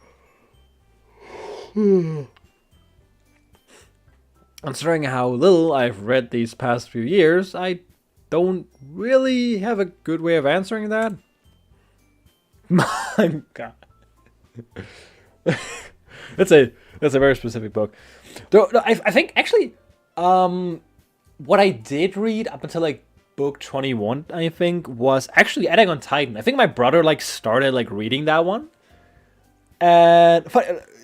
[SPEAKER 2] little I've read these past few years, I don't really have a good way of answering that. My God. That's a very specific book. Though I think actually what I did read up until like book 21, I think, was actually Attack on Titan. I think my brother like started like reading that one. And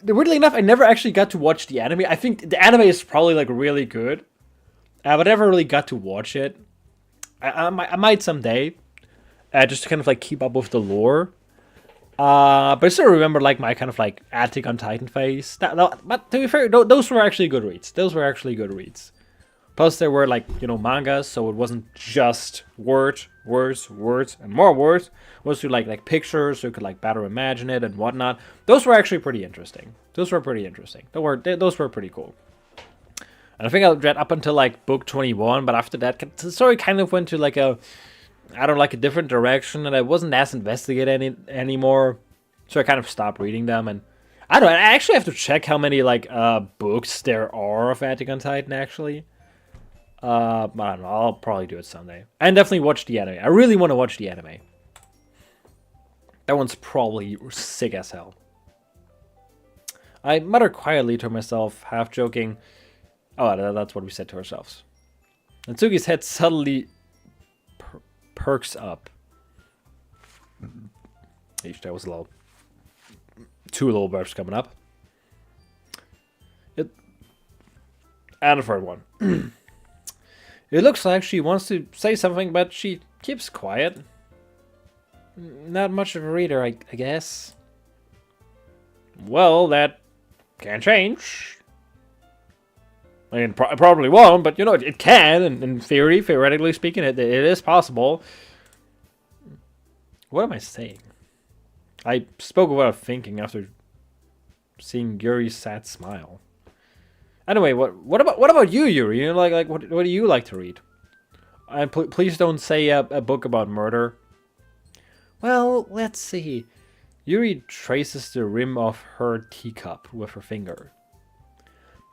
[SPEAKER 2] weirdly enough, I never actually got to watch the anime. I think the anime is probably like really good, but I never really got to watch it. I might someday, just to kind of like keep up with the lore. But I still remember like my kind of like Attack on Titan phase. But to be fair, those were actually good reads. Plus there were like, mangas, so it wasn't just words, and more words. It was like pictures, so you could like better imagine it and whatnot. Those were actually pretty interesting. Those were pretty cool. And I think I read up until like book 21, but after that, the story kind of went to like a different direction, and I wasn't as investigated anymore. So I kind of stopped reading them, and I don't know. I actually have to check how many like books there are of Attack on Titan actually. But I don't know. I'll probably do it someday. And definitely watch the anime. I really want to watch the anime. That one's probably sick as hell. I muttered quietly to myself, half joking. Oh, that's what we said to ourselves. And Tsuki's head suddenly perks up. Each that was two little burps coming up. And a third one. It looks like she wants to say something, but she keeps quiet. Not much of a reader, I guess. Well, that can change. I mean, it probably won't, but it can. And in theoretically speaking, it is possible. What am I saying? I spoke without thinking after seeing Yuri's sad smile. Anyway, what about you, Yuri? You know, like what do you like to read? And please don't say a book about murder. Well, let's see. Yuri traces the rim of her teacup with her finger.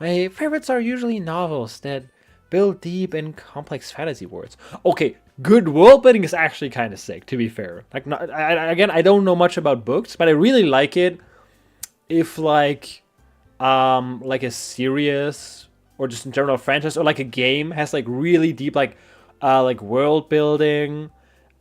[SPEAKER 2] My favorites are usually novels that build deep and complex fantasy worlds. Okay, good world building is actually kind of sick, to be fair. Like, again, I don't know much about books, but I really like it if like a series or just in general a franchise or like a game has like really deep like world building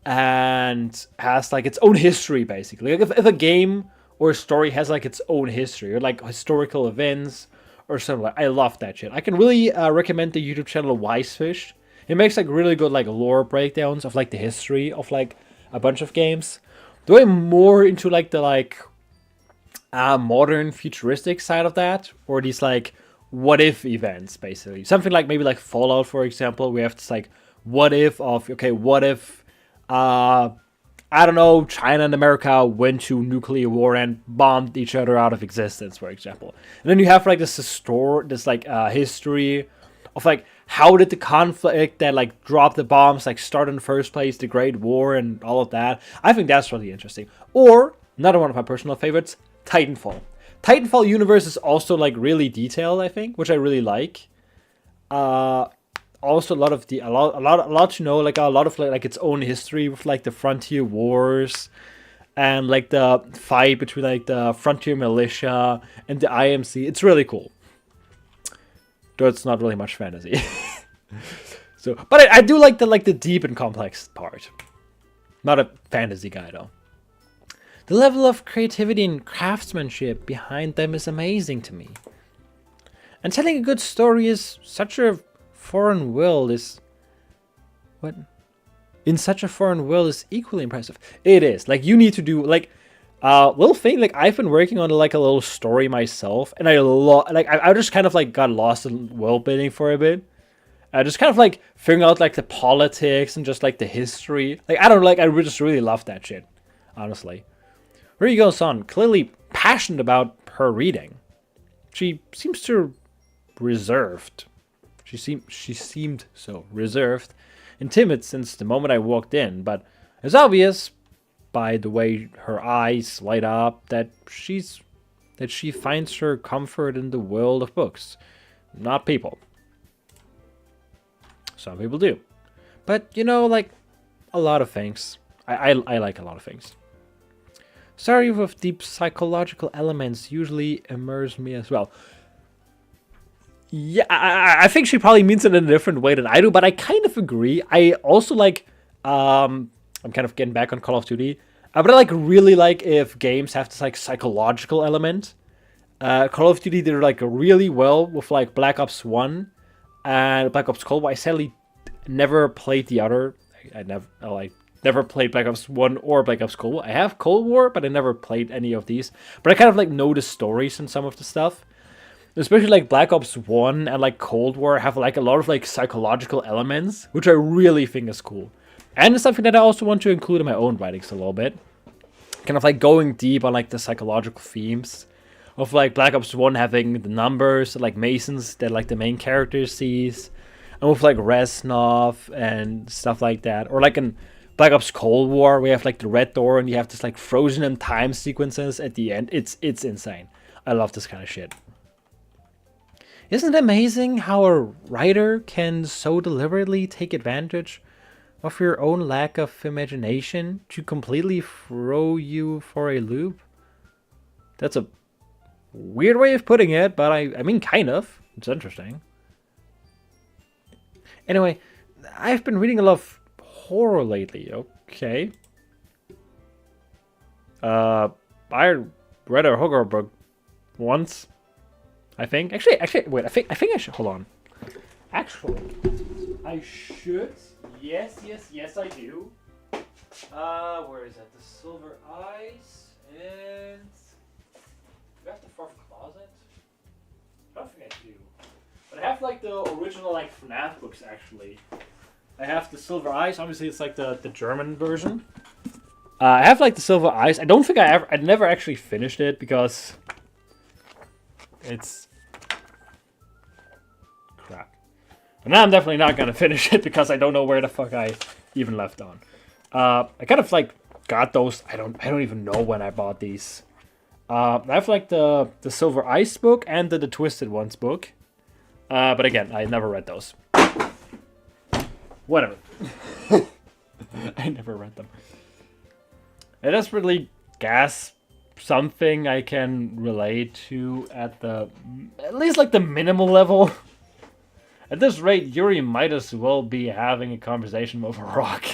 [SPEAKER 2] and has like its own history basically. Like if a game or a story has like its own history or like historical events or something, like I love that shit. I can really recommend the YouTube channel Wisefish. It makes like really good like lore breakdowns of like the history of like a bunch of games. Going more into like the modern futuristic side of that, or these like what if events basically. Something like maybe like Fallout, for example. We have this like what if of what if I don't know, China and America went to nuclear war and bombed each other out of existence, for example. And then you have like this history of like how did the conflict that like dropped the bombs like start in the first place, the Great War and all of that. I think that's really interesting. Or another one of my personal favorites, Titanfall. Titanfall universe is also like really detailed, I think, which I really like. Also a lot to know, like a lot of like its own history with like the Frontier Wars and like the fight between like the Frontier Militia and the IMC. It's really cool. Though it's not really much fantasy. So, but I do like the deep and complex part. Not a fantasy guy though. The level of creativity and craftsmanship behind them is amazing to me. And telling a good story is such a foreign world is... What? In such a foreign world is equally impressive. It is. Like, you need to do, like... little thing, like, I've been working on, like, a little story myself. And I just kind of, like, got lost in world building for a bit. I just kind of, like, figuring out, like, the politics and just, like, the history. Like, I don't like, I just really love that shit. Honestly. Here you go, son. Clearly passionate about her reading. She seems to reserved. She seemed so reserved and timid since the moment I walked in, but it's obvious by the way her eyes light up that she finds her comfort in the world of books, not people. Some people do. But you know, like a lot of things. I like a lot of things. Stories with deep psychological elements usually immerse me as well. Yeah, I think she probably means it in a different way than I do, but I kind of agree. I also like, I'm kind of getting back on Call of Duty, but I like really like if games have this like psychological element. Call of Duty did like really well with like Black Ops 1 and Black Ops Cold War. I sadly never played the other. I never played Black Ops 1 or Black Ops Cold War. I have Cold War, but I never played any of these. But I kind of like know the stories and some of the stuff. Especially like Black Ops 1 and like Cold War have like a lot of like psychological elements, which I really think is cool. And it's something that I also want to include in my own writings a little bit. Kind of like going deep on like the psychological themes of like Black Ops 1 having the numbers, like Masons that like the main character sees. And with like Reznov and stuff like that. Or like in Black Ops Cold War, we have like the Red Door and you have this like frozen in time sequences at the end. It's insane. I love this kind of shit. Isn't it amazing how a writer can so deliberately take advantage of your own lack of imagination to completely throw you for a loop? That's a weird way of putting it, but I mean, kind of. It's interesting. Anyway, I've been reading a lot of horror lately, okay. I read a horror book once. I think. Actually, wait. I think I should. Hold on. Actually, I should. Yes, I do. Where is that? The Silver Eyes and. Do I have the fourth closet? I don't think I do. But I have like the original like FNAF books actually. I have the Silver Eyes. Obviously, it's like the German version. I have like the Silver Eyes. I don't think I never actually finished it because. It's
[SPEAKER 1] crap. And now I'm definitely not gonna finish it because I don't know where the fuck I even left on. I kind of like got those. I don't even know when I bought these. I have like the Silver Ice book and the Twisted Ones book. But again, I never read those. Whatever. I never read them. I desperately guess something I can relate to at least like the minimal level. At this rate, Yuri might as well be having a conversation over a rock.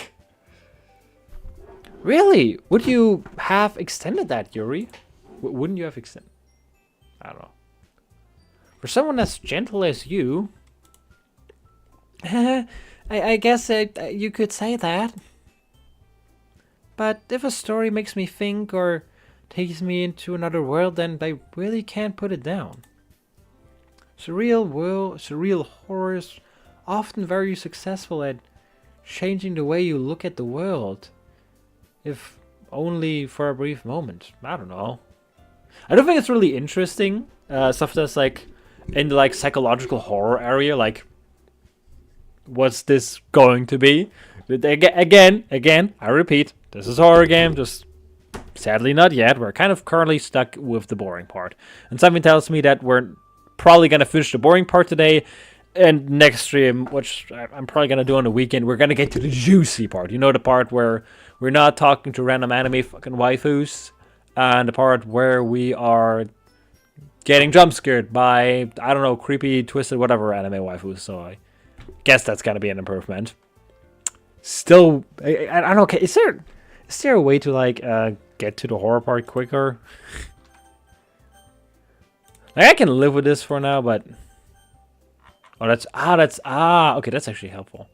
[SPEAKER 2] Really? Would you have extended that, Yuri? Wouldn't you have extended? I don't know. For someone as gentle as you... I guess you could say that. But if a story makes me think or takes me into another world, then I really can't put it down. Surreal horror is often very successful at changing the way you look at the world. If only for a brief moment. I don't know. I don't think it's really interesting. Stuff that's like in the like psychological horror area, like what's this going to be? Again, I repeat, this is a horror game, just sadly not yet. We're kind of currently stuck with the boring part. And something tells me that we're probably going to finish the boring part today, and next stream, which I'm probably going to do on the weekend, we're going to get to the juicy part. You know, the part where we're not talking to random anime fucking waifus, and the part where we are getting jump scared by, I don't know, creepy, twisted, whatever anime waifus. So I guess that's going to be an improvement. Still, I don't know, is there a way to like get to the horror part quicker? Like, I can live with this for now, but okay, that's actually helpful.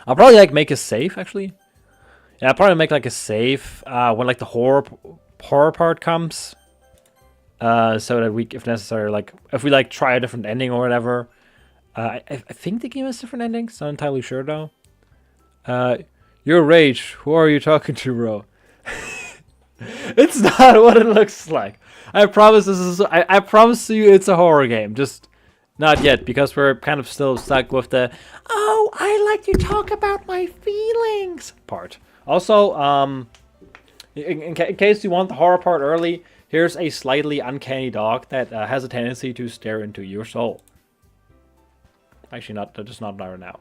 [SPEAKER 2] I'll probably like make a save actually. Yeah, I'll probably make like a save when like the horror part comes, so that we, if necessary, like if we like try a different ending or whatever. I think the game has different endings. Not entirely sure though. Your rage. Who are you talking to, bro? It's not what it looks like. I promise this is. I promise you, it's a horror game. Just not yet, because we're kind of still stuck with the "oh, I like to talk about my feelings" part. Also, in case you want the horror part early, here's a slightly uncanny dog that has a tendency to stare into your soul. Actually, just not right now.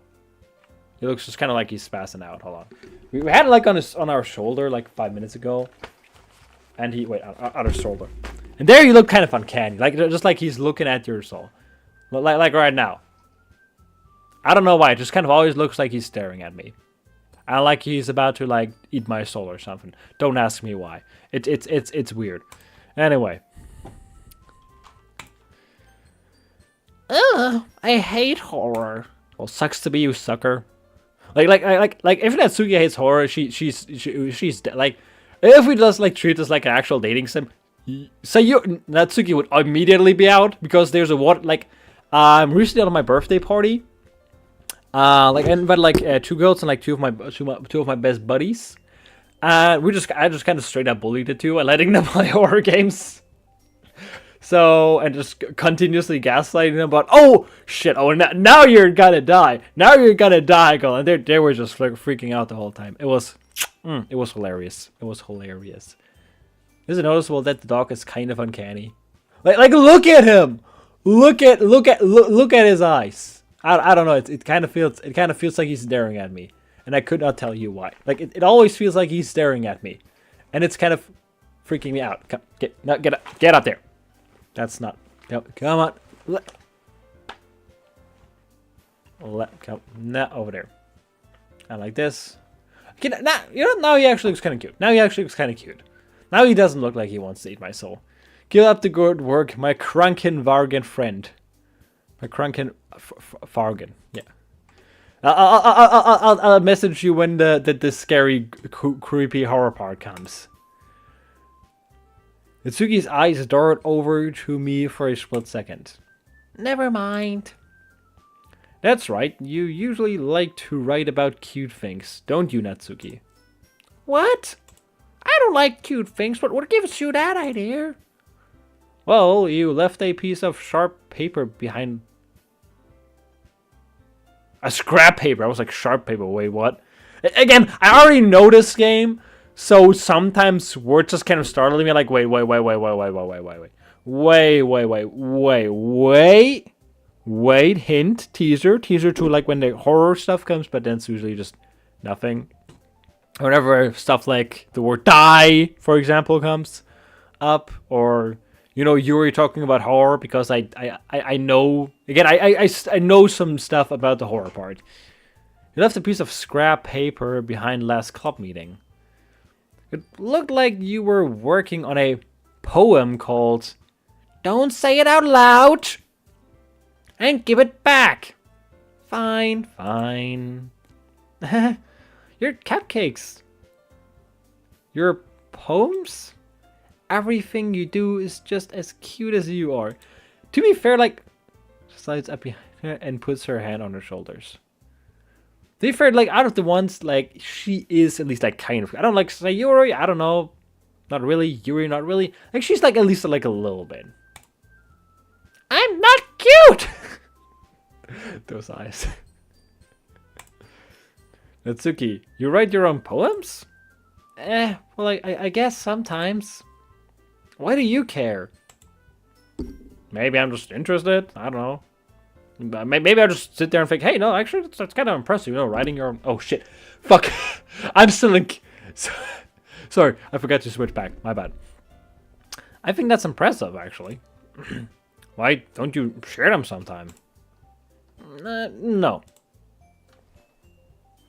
[SPEAKER 2] He looks just kind of like he's spazzing out. Hold on. We had it like on our shoulder like 5 minutes ago. And on our shoulder. And there you look kind of uncanny. Like, just like he's looking at your soul. Like right now. I don't know why. It just kind of always looks like he's staring at me. And like he's about to like eat my soul or something. Don't ask me why. It's weird. Anyway. Ugh, I hate horror. Well, sucks to be you, sucker. Like if Natsuki hates horror, she's like, if we just like treat this like an actual dating sim, so Natsuki would immediately be out, because there's a recently on my birthday party, I invited two girls and like two of my best buddies, and I just kind of straight up bullied the two and letting them play horror games. So, and just continuously gaslighting them about, oh shit, oh now you're gonna die, girl, and they were just freaking out the whole time. It was hilarious. Is it noticeable that the dog is kind of uncanny? Like look at him, look at his eyes. I don't know. It kind of feels like he's staring at me, and I could not tell you why. Like it always feels like he's staring at me, and it's kind of freaking me out. Get up there. That's not. Come on. Come over there. And like this. Okay, now he actually looks kind of cute. Now he doesn't look like he wants to eat my soul. Keep up the good work, my Krunken Vargan friend. My Krunken Vargan. Yeah. I'll message you when the scary, creepy horror part comes. Natsuki's eyes dart over to me for a split second. Never mind. That's right, you usually like to write about cute things, don't you, Natsuki? What? I don't like cute things, but what gives you that idea? Well, you left a piece of sharp paper behind. A scrap paper. I was like, sharp paper. Wait, what? Again, I already know this game, so sometimes words just kind of startle me. Like, wait. Hint, teaser to like when the horror stuff comes, but then it's usually just nothing. Whenever stuff like the word die, for example, comes up, or Yuri talking about horror, because I know, again, I know some stuff about the horror part. You left a piece of scrap paper behind last club meeting. It looked like you were working on a poem called "Don't Say It Out Loud and Give It Back." Fine. Your cupcakes. Your poems? Everything you do is just as cute as you are. To be fair, like, slides up behind her and puts her hand on her shoulders. To be fair, like, out of the ones, like, she is at least, like, kind of. I don't like Sayori, I don't know. Not really. Yuri, not really. Like, she's, like, at least, like, a little bit. I'm not cute! Those eyes. Natsuki, you write your own poems? Well, I guess sometimes. Why do you care? Maybe I'm just interested. I don't know. Maybe I'll just sit there and think, hey, no, actually, that's kind of impressive. Writing your own... Oh, shit. Fuck. I'm still in... Sorry, I forgot to switch back. My bad. I think that's impressive, actually. Why don't you share them sometime? No.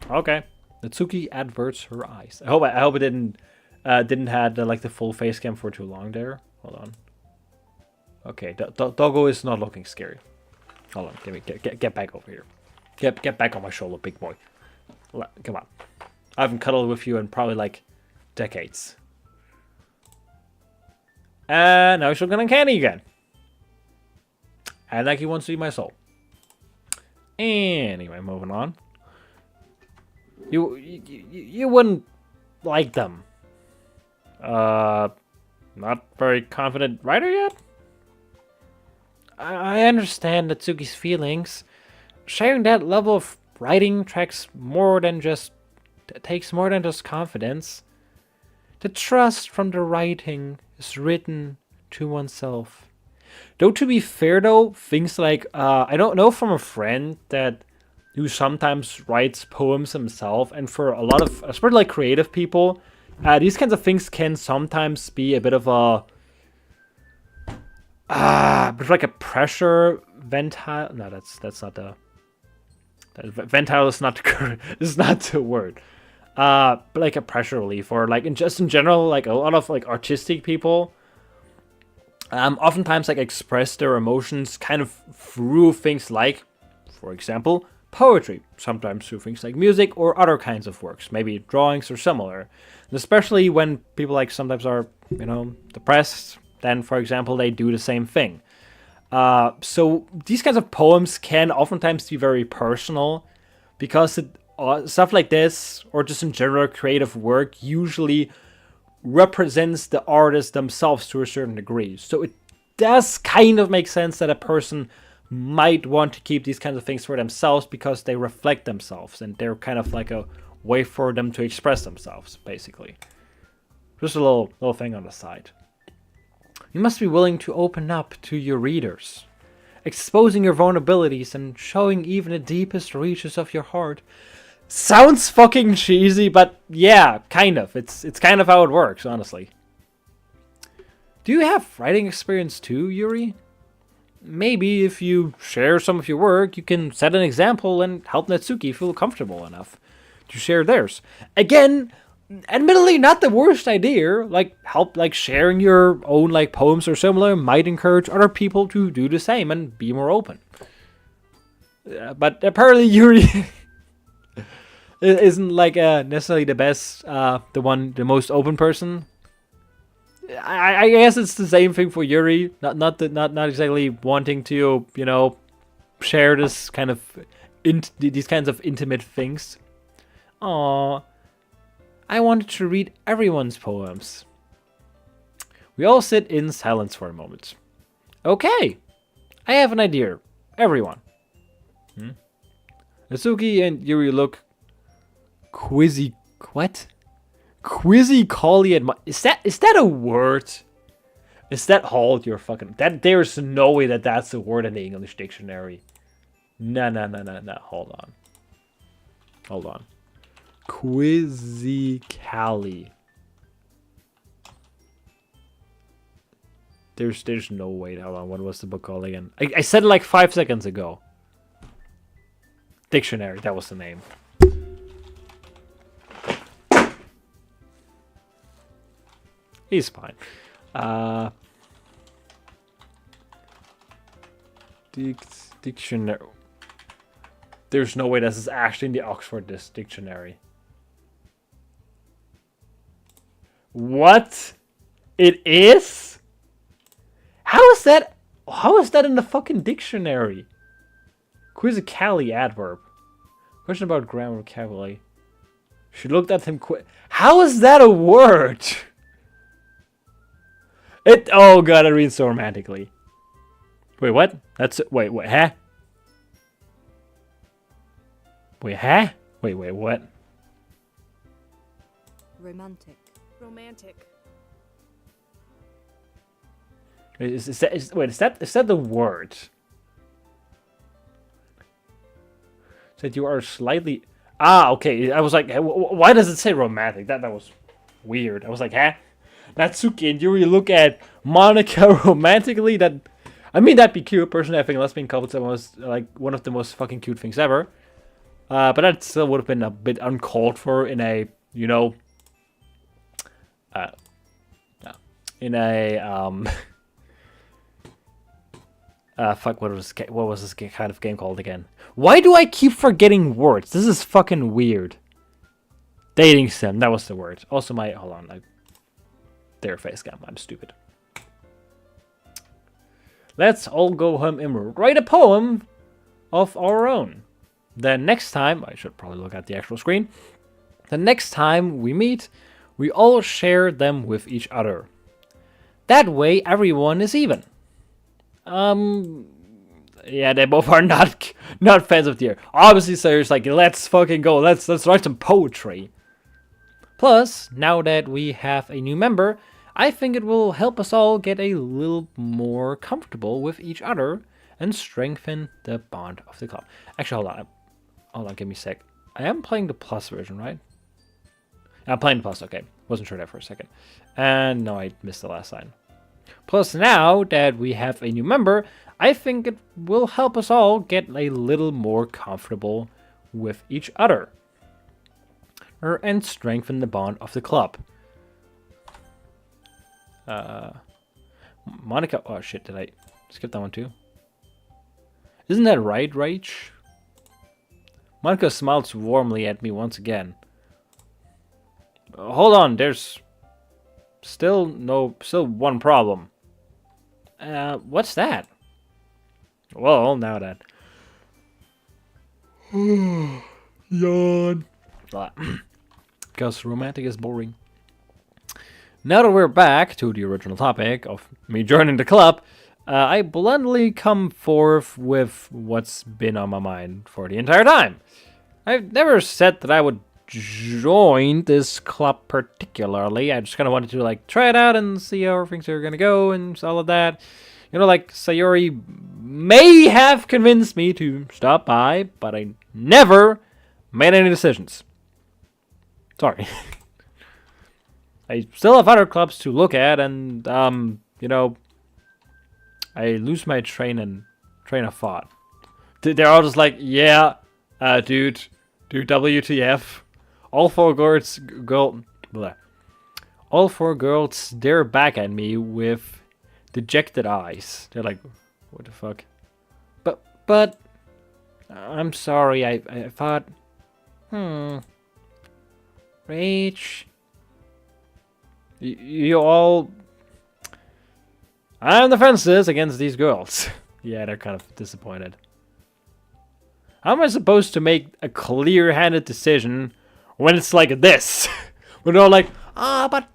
[SPEAKER 2] Okay. Natsuki averts her eyes. I hope it didn't had like the full face cam for too long there. Hold on. Okay, Doggo is not looking scary. Hold on, get back over here. Get back on my shoulder, big boy. Come on. I haven't cuddled with you in probably like decades. And now he's looking uncanny again. And like he wants to eat my soul. Anyway, moving on. You wouldn't like them. Not very confident writer yet? I understand Natsuki's feelings. Sharing that level of writing takes more than just confidence. The trust from the writing is written to oneself. Though to be fair though, things like I don't know from a friend that who sometimes writes poems himself, and for a lot of, especially like creative people, these kinds of things can sometimes be a bit of a like a pressure ventile. No, that's not the ventile is not the is not the word. But like a pressure relief, or like in general, like a lot of like artistic people oftentimes like express their emotions kind of through things like, for example, poetry, sometimes through things like music or other kinds of works, maybe drawings or similar. And especially when people like sometimes are, depressed, then for example, they do the same thing. So these kinds of poems can oftentimes be very personal, because stuff like this, or just in general creative work, usually represents the artist themselves to a certain degree. So it does kind of make sense that a person might want to keep these kinds of things for themselves, because they reflect themselves and they're kind of like a way for them to express themselves, basically. Just a little thing on the side. You must be willing to open up to your readers, exposing your vulnerabilities and showing even the deepest reaches of your heart. Sounds fucking cheesy, but yeah, kind of. It's kind of how it works, honestly. Do you have writing experience too, Yuri? Maybe if you share some of your work, you can set an example and help Natsuki feel comfortable enough to share theirs. Again, admittedly not the worst idea. Like, sharing your own like poems or similar might encourage other people to do the same and be more open. But apparently Yuri isn't like necessarily the best, the most open person. I guess it's the same thing for Yuri. Not exactly wanting to share this kind of these kinds of intimate things. Aww, I wanted to read everyone's poems. We all sit in silence for a moment. Okay, I have an idea. Everyone. Natsuki and Yuri look quizzically is that a word? Is that hold your fucking that there's no way that that's a word in the English dictionary. No. Hold on. Quizzically. There's no way. Hold on. What was the book called again? I said it like 5 seconds ago. Dictionary. That was the name. He's fine. Dictionary. There's no way this is actually in the Oxford dictionary. What? It is? How is that in the fucking dictionary? Quizzically adverb. Question about grammar vocabulary. She looked at him How is that a word? Oh god, it reads so romantically. Wait, what? Wait, huh? Wait, huh? Wait, what?
[SPEAKER 3] Romantic.
[SPEAKER 2] Is that the word? Said you are slightly... okay. I was like, why does it say romantic? That was weird. I was like, huh? Natsuki and Yuri look at Monica romantically. That'd be cute. Personally, I think lesbian couples was like one of the most fucking cute things ever. But that still would have been a bit uncalled for in a, fuck, what was this kind of game called again? Why do I keep forgetting words? This is fucking weird. Dating sim, that was the word. Also hold on, their face cam, I'm stupid. Let's all go home and write a poem of our own. The next time, I should probably look at the actual screen. The next time we meet, we all share them with each other. That way, everyone is even. Yeah, they both are not fans of the air. Obviously, so it's like, let's fucking go. Let's write some poetry. Plus, now that we have a new member, I think it will help us all get a little more comfortable with each other and strengthen the bond of the club. Actually, hold on, give me a sec. I am playing the plus version, right? I'm playing the plus, okay. Wasn't sure that for a second. And no, I missed the last line. Plus, now that we have a new member, I think it will help us all get a little more comfortable with each other. And strengthen the bond of the club. Monica... Oh, shit, did I skip that one too? Isn't that right, Rach? Monica smiles warmly at me once again. Hold on, there's still one problem. What's that? Well, now that... Yawn. Because romantic is boring. Now that we're back to the original topic of me joining the club, I bluntly come forth with what's been on my mind for the entire time. I've never said that I would join this club particularly. I just kind of wanted to like try it out and see how things are gonna go and all of that. Like Sayori may have convinced me to stop by, but I never made any decisions. Sorry. I still have other clubs to look at, and I lose my train of thought. They're all just like, yeah, dude, WTF. All four girls stare back at me with dejected eyes. They're like, what the fuck? But I'm sorry. I thought, Rach. You all... I'm on the fences against these girls. Yeah, they're kind of disappointed. How am I supposed to make a clear-handed decision when it's like this? When they're all like, but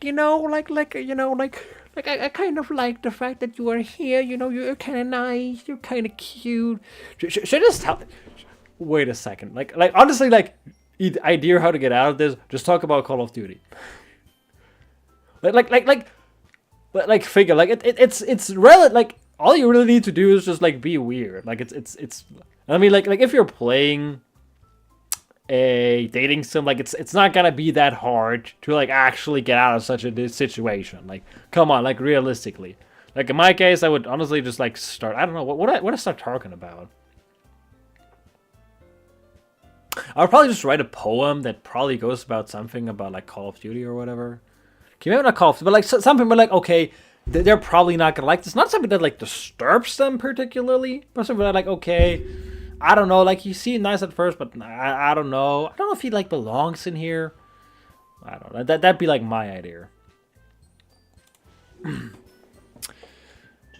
[SPEAKER 2] Like, I kind of like the fact that you are here. You know, you're kind of nice. You're kind of cute. Should I just tell? Wait a second. Like honestly, like, idea how to get out of this. Just talk about Call of Duty. Like, figure. Like, it's relative. Like, all you really need to do is just like be weird. Like, it's. I mean, like if you're playing a dating sim, like it's not gonna be that hard to like actually get out of such a situation. Like, come on, like realistically. Like in my case, I would honestly just like start. I don't know what I start talking about. I would probably just write a poem that probably goes about something about like Call of Duty or whatever. Okay, maybe not Call of Duty, but like something. But like, okay, they're probably not gonna like this. Not something that like disturbs them particularly, but something that like, okay, I don't know. Like, he seemed nice at first, but I don't know. I don't know if he like belongs in here. I don't know. That'd be like my idea.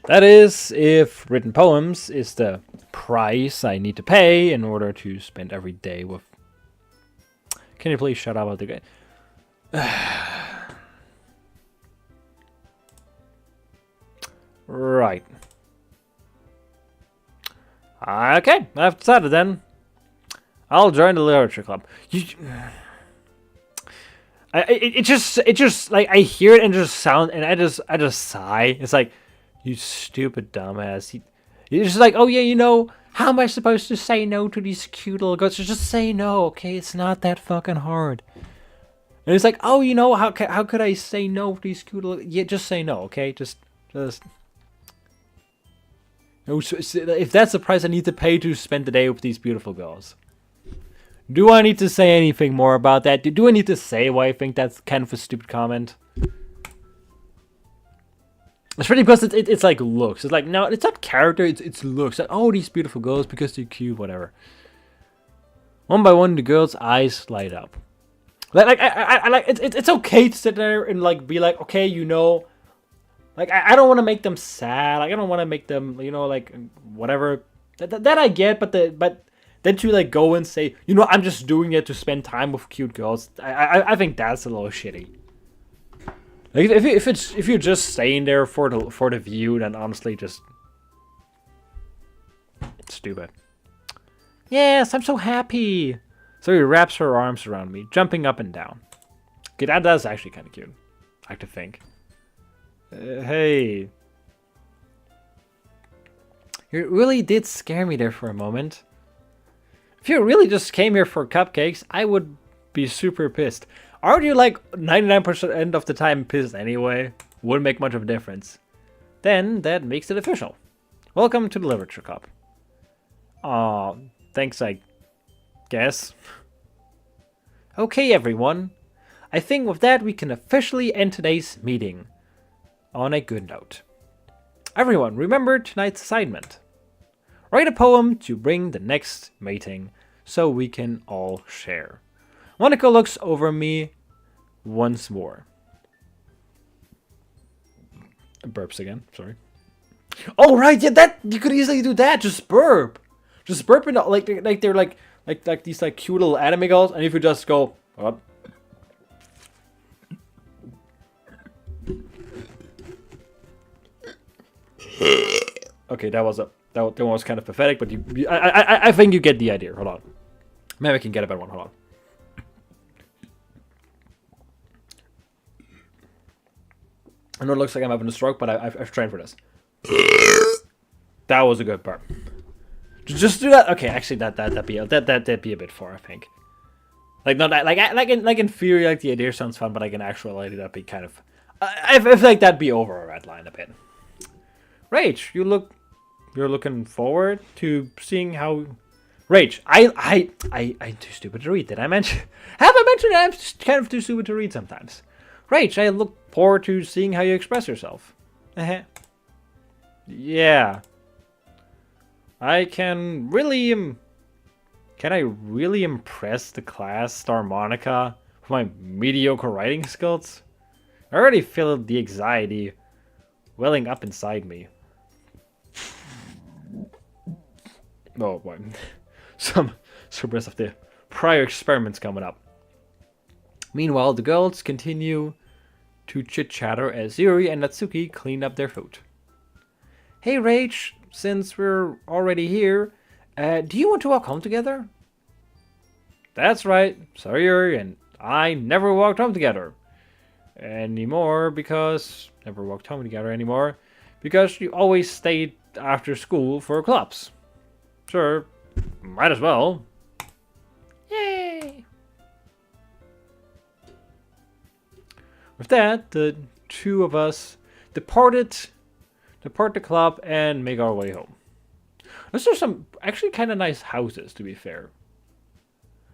[SPEAKER 2] That is, if written poems is the price I need to pay in order to spend every day with. Can you please shut up about the guy? Right. Okay, I've decided then. I'll join the literature club. It just like I hear it and just sound and I just sigh. It's like, you stupid dumbass. You're just like, oh yeah, you know, how am I supposed to say no to these cute little girls? Just say no, okay? It's not that fucking hard. And it's like, oh, you know, how could I say no to these cute little? Yeah, just say no, okay? Just. If that's the price I need to pay to spend the day with these beautiful girls. Do I need to say anything more about that? Do I need to say why I think that's kind of a stupid comment? It's really because it's like looks. It's like, no, it's not character, it's looks. Like, oh, these beautiful girls because they're cute, whatever. One by one, the girls' eyes light up. I like it's okay to sit there and like be like, okay, you know, like I don't want to make them sad. Like, I don't want to make them, you know, like whatever. That I get, but then to like go and say, you know, I'm just doing it to spend time with cute girls. I think that's a little shitty. Like, if you're just staying there for the view, then honestly, just it's stupid. Yes, I'm so happy. So he wraps her arms around me, jumping up and down. Okay, that's actually kind of cute. I like to think. Hey. You really did scare me there for a moment. If you really just came here for cupcakes, I would be super pissed. Aren't you like 99% of the time pissed anyway? Wouldn't make much of a difference. Then that makes it official. Welcome to the Literature Club. Aw, thanks, I guess. Okay, everyone. I think with that we can officially end today's meeting on a good note. Everyone, remember tonight's assignment. Write a poem to bring the next meeting so we can all share. Monica looks over me once more. Burps again, sorry. Oh right, yeah, that you could easily do that. Just burp. Just burp in like they're like these like cute little anime girls, and if you just go up. Okay, that one was kind of pathetic, but I think you get the idea. Hold on. Maybe I can get a better one. Hold on. I know it looks like I'm having a stroke, but I've trained for this. That was a good burp. Just do that. Okay, actually, that'd be a bit far, I think. Like not that, like in theory, like the idea sounds fun, but like in actuality, that'd be kind of. I feel like that'd be over a red line a bit. Rach, you're looking forward to seeing how. Rach, I'm too stupid to read. Did I mention? Have I mentioned that I'm kind of too stupid to read sometimes? Rach, I look forward to seeing how you express yourself. Yeah. Can I really impress the class, Star Monica, with my mediocre writing skills? I already feel the anxiety welling up inside me. Oh boy. Some rest of the prior experiments coming up. Meanwhile, the girls continue to chit-chatter as Yuri and Natsuki clean up their food. Hey Rach, since we're already here, do you want to walk home together? That's right, Sayuri and I never walked home together anymore because you always stayed after school for clubs. Sure, might as well. Yay! With that, the two of us depart the club and make our way home. Those are some actually kind of nice houses, to be fair.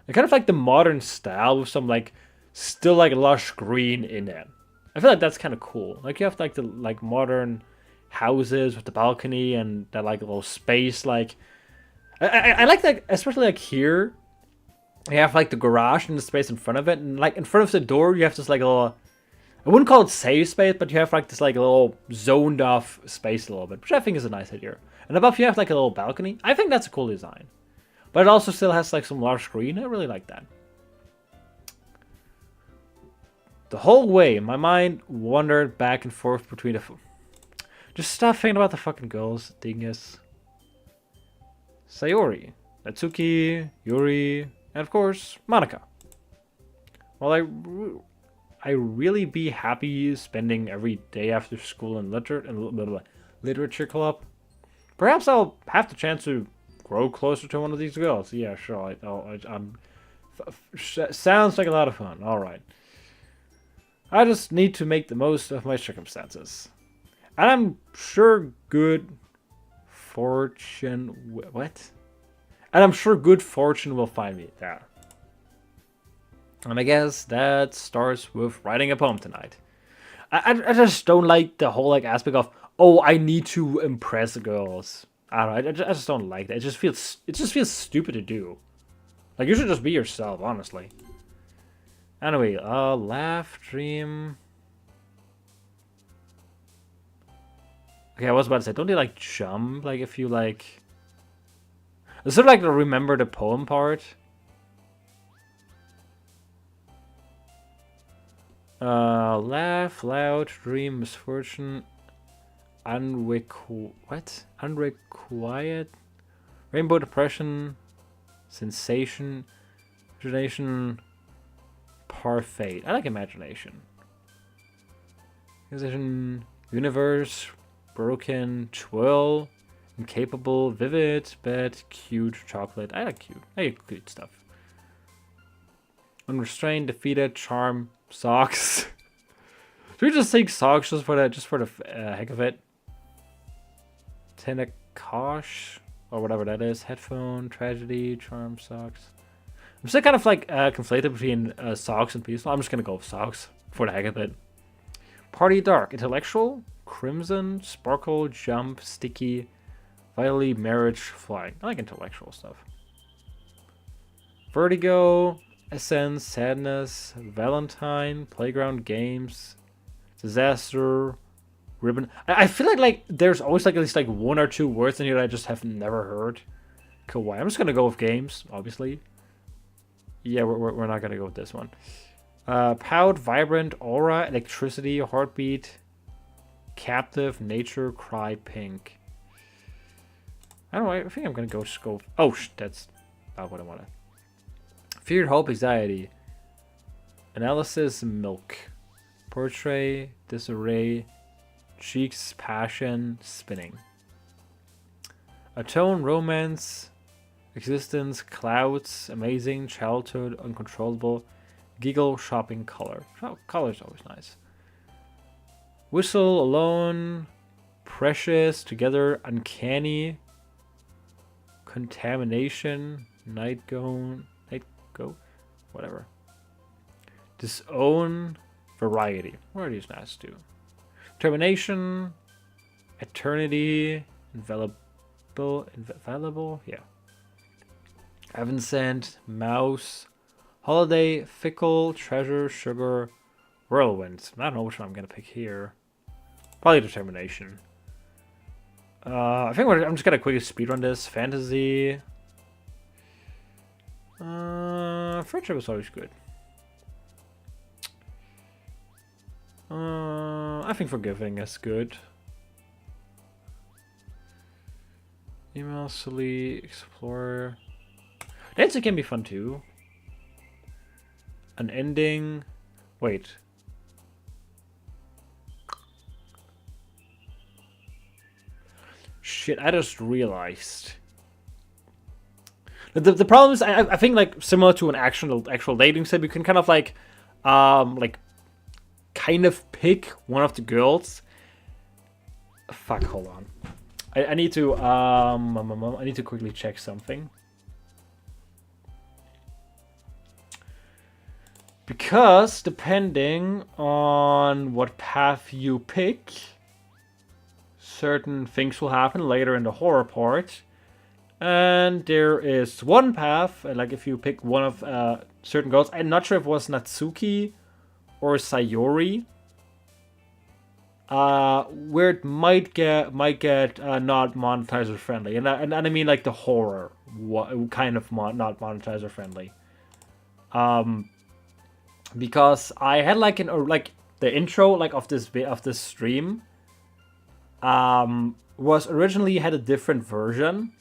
[SPEAKER 2] I kind of like the modern style with some like still like lush green in it. I feel like that's kind of cool. Like you have like the like modern houses with the balcony and that like little space. Like I like that, especially like here. You have like the garage and the space in front of it, and like in front of the door you have this like a little. I wouldn't call it safe space, but you have like this like a little zoned off space a little bit, which I think is a nice idea. And above you have like a little balcony. I think that's a cool design. But it also still has like some large screen. I really like that. The whole way, my mind wandered back and forth between the... Just stop thinking about the fucking girls, dingus. Sayori, Natsuki, Yuri, and of course, Monika. Well, I really be happy spending every day after school in literature club. Perhaps I'll have the chance to grow closer to one of these girls. Yeah, sure. Sounds like a lot of fun. All right. I just need to make the most of my circumstances. And I'm sure good fortune... What? And I'm sure good fortune will find me there. And I guess that starts with writing a poem tonight. I just don't like the whole like aspect of, oh, I need to impress girls. I don't know. I just don't like that. It just feels stupid to do. Like you should just be yourself, honestly. Anyway, laugh, dream. Okay, I was about to say, don't they like jump? Like if you like, it's sort of like the remember the poem part. Laugh, loud, dream, misfortune, unrequited, rainbow depression, sensation, imagination, parfait. I like imagination. Imagination, universe, broken, twirl, incapable, vivid, bad, cute, chocolate. I like cute. I like cute stuff. Unrestrained, defeated, charm, socks. Should we just take socks just for the heck of it? Tenakosh or whatever that is. Headphone, tragedy, charm, socks. I'm still kind of like conflated between socks and peaceful. I'm just gonna go with socks for the heck of it. Party dark, intellectual, crimson, sparkle, jump, sticky, vitally, marriage, flying. I like intellectual stuff. Vertigo, essence, sadness, valentine, playground games, disaster, ribbon. I feel like there's always like at least like one or two words in here that I just have never heard. Kawaii. I'm just gonna go with games, obviously. Yeah, we're not gonna go with this one. Pout, vibrant, aura, electricity, heartbeat, captive, nature, cry, pink. I don't know. I think I'm gonna go scope. Oh, that's not what I wanted. Fear, hope, anxiety. Analysis, milk. Portrait, disarray. Cheeks, passion, spinning. Atone, romance. Existence, clouds, amazing, childhood, uncontrollable. Giggle, shopping, color. Color is always nice. Whistle, alone. Precious, together, uncanny. Contamination, night go, whatever. Disown, variety. What are these nice too? Termination, eternity, infallible, yeah. Evanescent, mouse, holiday, fickle, treasure, sugar, whirlwind. I don't know which one I'm gonna pick here. Probably determination. I think I'm just gonna quickly speedrun this. Fantasy. Friendship is always good. I think forgiving is good. Email, silly, explorer. Dancing can be fun too. An ending. Wait. Shit, I just realized. The problem is, I think like similar to an actual dating sim, you can kind of like kind of pick one of the girls. Fuck, hold on. I need to I need to quickly check something. Because depending on what path you pick, certain things will happen later in the horror part. And there is one path, like if you pick one of certain girls, I'm not sure if it was Natsuki or Sayori, where it might get not monetizer friendly, and I mean like the horror kind of not monetizer friendly. Because I had like the intro like of this stream, was originally had a different version.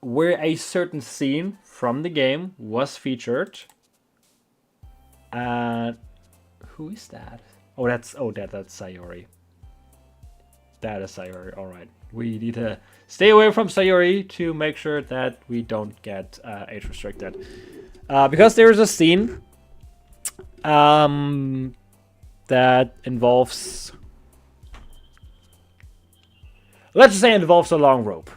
[SPEAKER 2] Where a certain scene from the game was featured. And who is that? Oh, that's Sayori. That is Sayori. All right, we need to stay away from Sayori to make sure that we don't get age restricted. Because there is a scene that involves, let's just say it involves a long rope.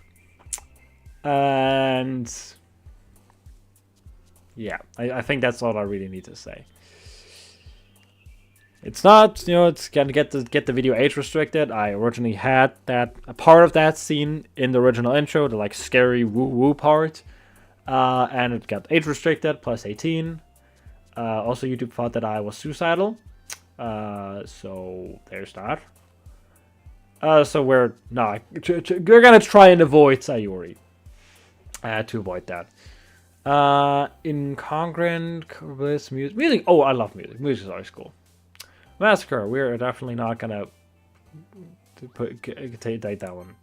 [SPEAKER 2] And yeah, I think that's all I really need to say. It's not, it's gonna get the video age restricted. I originally had a part of that scene in the original intro, the like scary woo woo part, and it got age restricted plus 18. Also, YouTube thought that I was suicidal, so there's that. So we're gonna try and avoid Sayori. To avoid that. Incongruent with music. Oh, I love music. Music is always cool. Massacre. We're definitely not gonna take that one.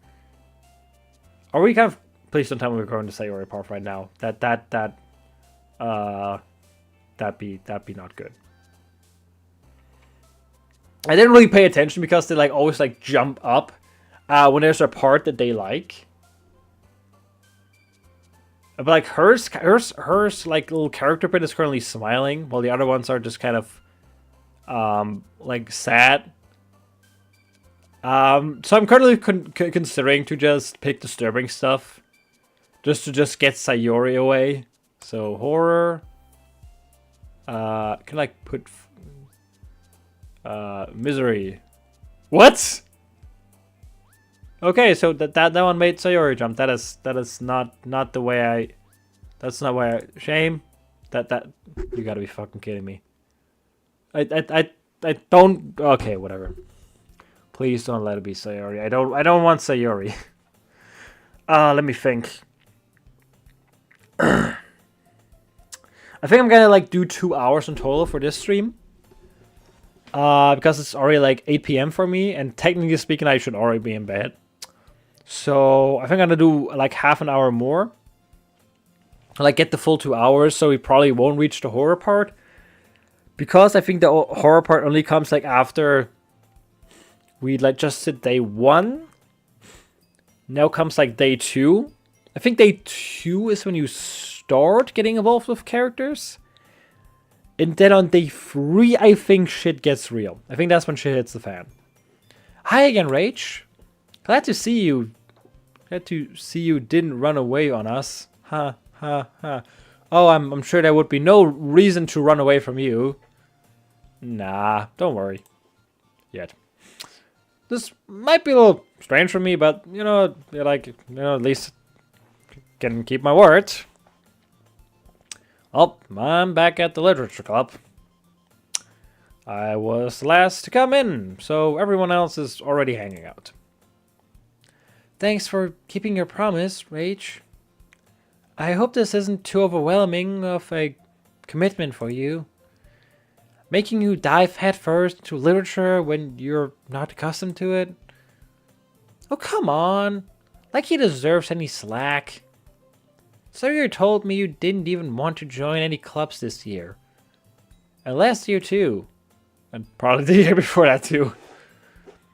[SPEAKER 2] Are we kind of? Please don't tell me we're going to Sayori part right now. That'd be not good. I didn't really pay attention because they like always like jump up when there's a part that they like. But like hers like little character bit is currently smiling, while the other ones are just kind of like sad. So I'm currently considering to just pick disturbing stuff, just to get Sayori away. So horror. Can I put misery? What? Okay, so that one made Sayori jump. That is not the way I. That's not why I. Shame. That you gotta be fucking kidding me. I don't. Okay, whatever. Please don't let it be Sayori. I don't want Sayori. Let me think. I think I'm gonna like do 2 hours in total for this stream. Because it's already like 8 p.m. for me, and technically speaking, I should already be in bed. So I think I'm gonna do like half an hour more. Like get the full 2 hours, so we probably won't reach the horror part. Because I think the horror part only comes like after we like just did day 1. Now comes like day 2. I think day 2 is when you start getting involved with characters. And then on day 3, I think shit gets real. I think that's when shit hits the fan. Hi again, Rach. Glad to see you. Glad to see you didn't run away on us. Ha, ha, ha. Oh, I'm sure there would be no reason to run away from you. Nah, don't worry. Yet. This might be a little strange for me, but, at least can keep my word. Oh, I'm back at the literature club. I was last to come in, so everyone else is already hanging out. Thanks for keeping your promise, Rach. I hope this isn't too overwhelming of a commitment for you. Making you dive headfirst into literature when you're not accustomed to it? Oh, come on. Like he deserves any slack. Sawyer told me you didn't even want to join any clubs this year. And last year too. And probably the year before that too.